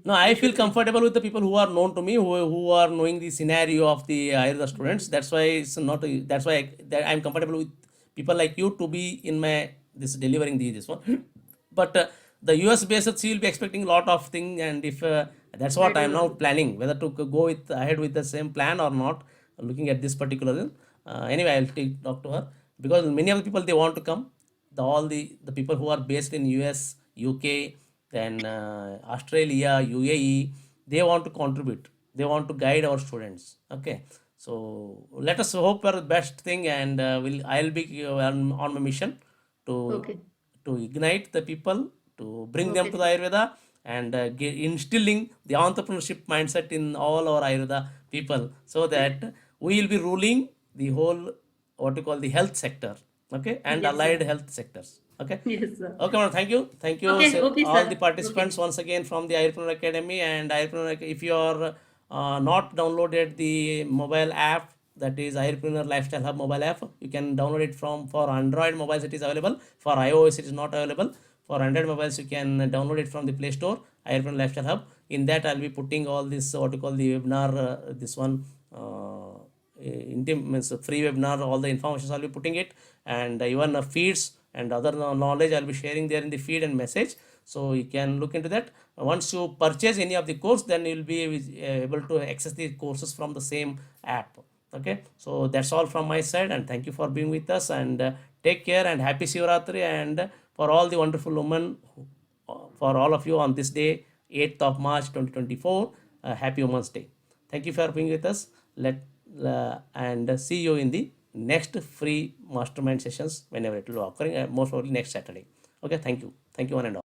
No, We I feel should. comfortable with the people who are known to me, who are knowing the scenario of the Ayurveda students. That's why it's not. That's why that I'm comfortable with people like you to be in my this delivering this one. But the US based, she will be expecting a lot of thing, and if that's I what I'm now do. planning, whether to go with ahead with the same plan or not. Looking at this particular, anyway, I'll talk to her because many of the people they want to come. All the people who are based in US, UK, then Australia, UAE, they want to contribute. They want to guide our students. Okay, so let us hope for the best thing, and I'll be on my mission to Okay. ignite the people, to bring them Okay, to the sir. Ayurveda, and instilling the entrepreneurship mindset in all our Ayurveda people, so that we will be ruling the whole what you call the health sector, okay, and Yes, sir. allied health sectors. Okay. Yes, sir. Okay, madam, thank you. Thank you, Okay, okay, all the sir. participants Okay. once again from the Ayurpreneur Academy and Ayurpreneur. If you are not downloaded the mobile app, that is Ayurpreneur Lifestyle Hub mobile app, you can download it from for Android mobiles. It is available. For iOS, it is not available. For Android mobiles, you can download it from the Play Store. Ayurpreneur Lifestyle Hub. In that, I'll be putting all this what you call the webinar. This one. Means free webinar, all the information I'll be putting it, and even feeds and other knowledge I'll be sharing there in the feed and message, so you can look into that. Once you purchase any of the course, then you'll be able to access the courses from the same app. Okay, so that's all from my side, and thank you for being with us, and take care, and happy Shivaratri, and for all the wonderful women, for all of you on this day, 8th of March 2024, happy Women's Day. Thank you for being with us. And see you in the next free mastermind sessions whenever it will be occurring, most probably next Saturday. Okay, thank you one and all.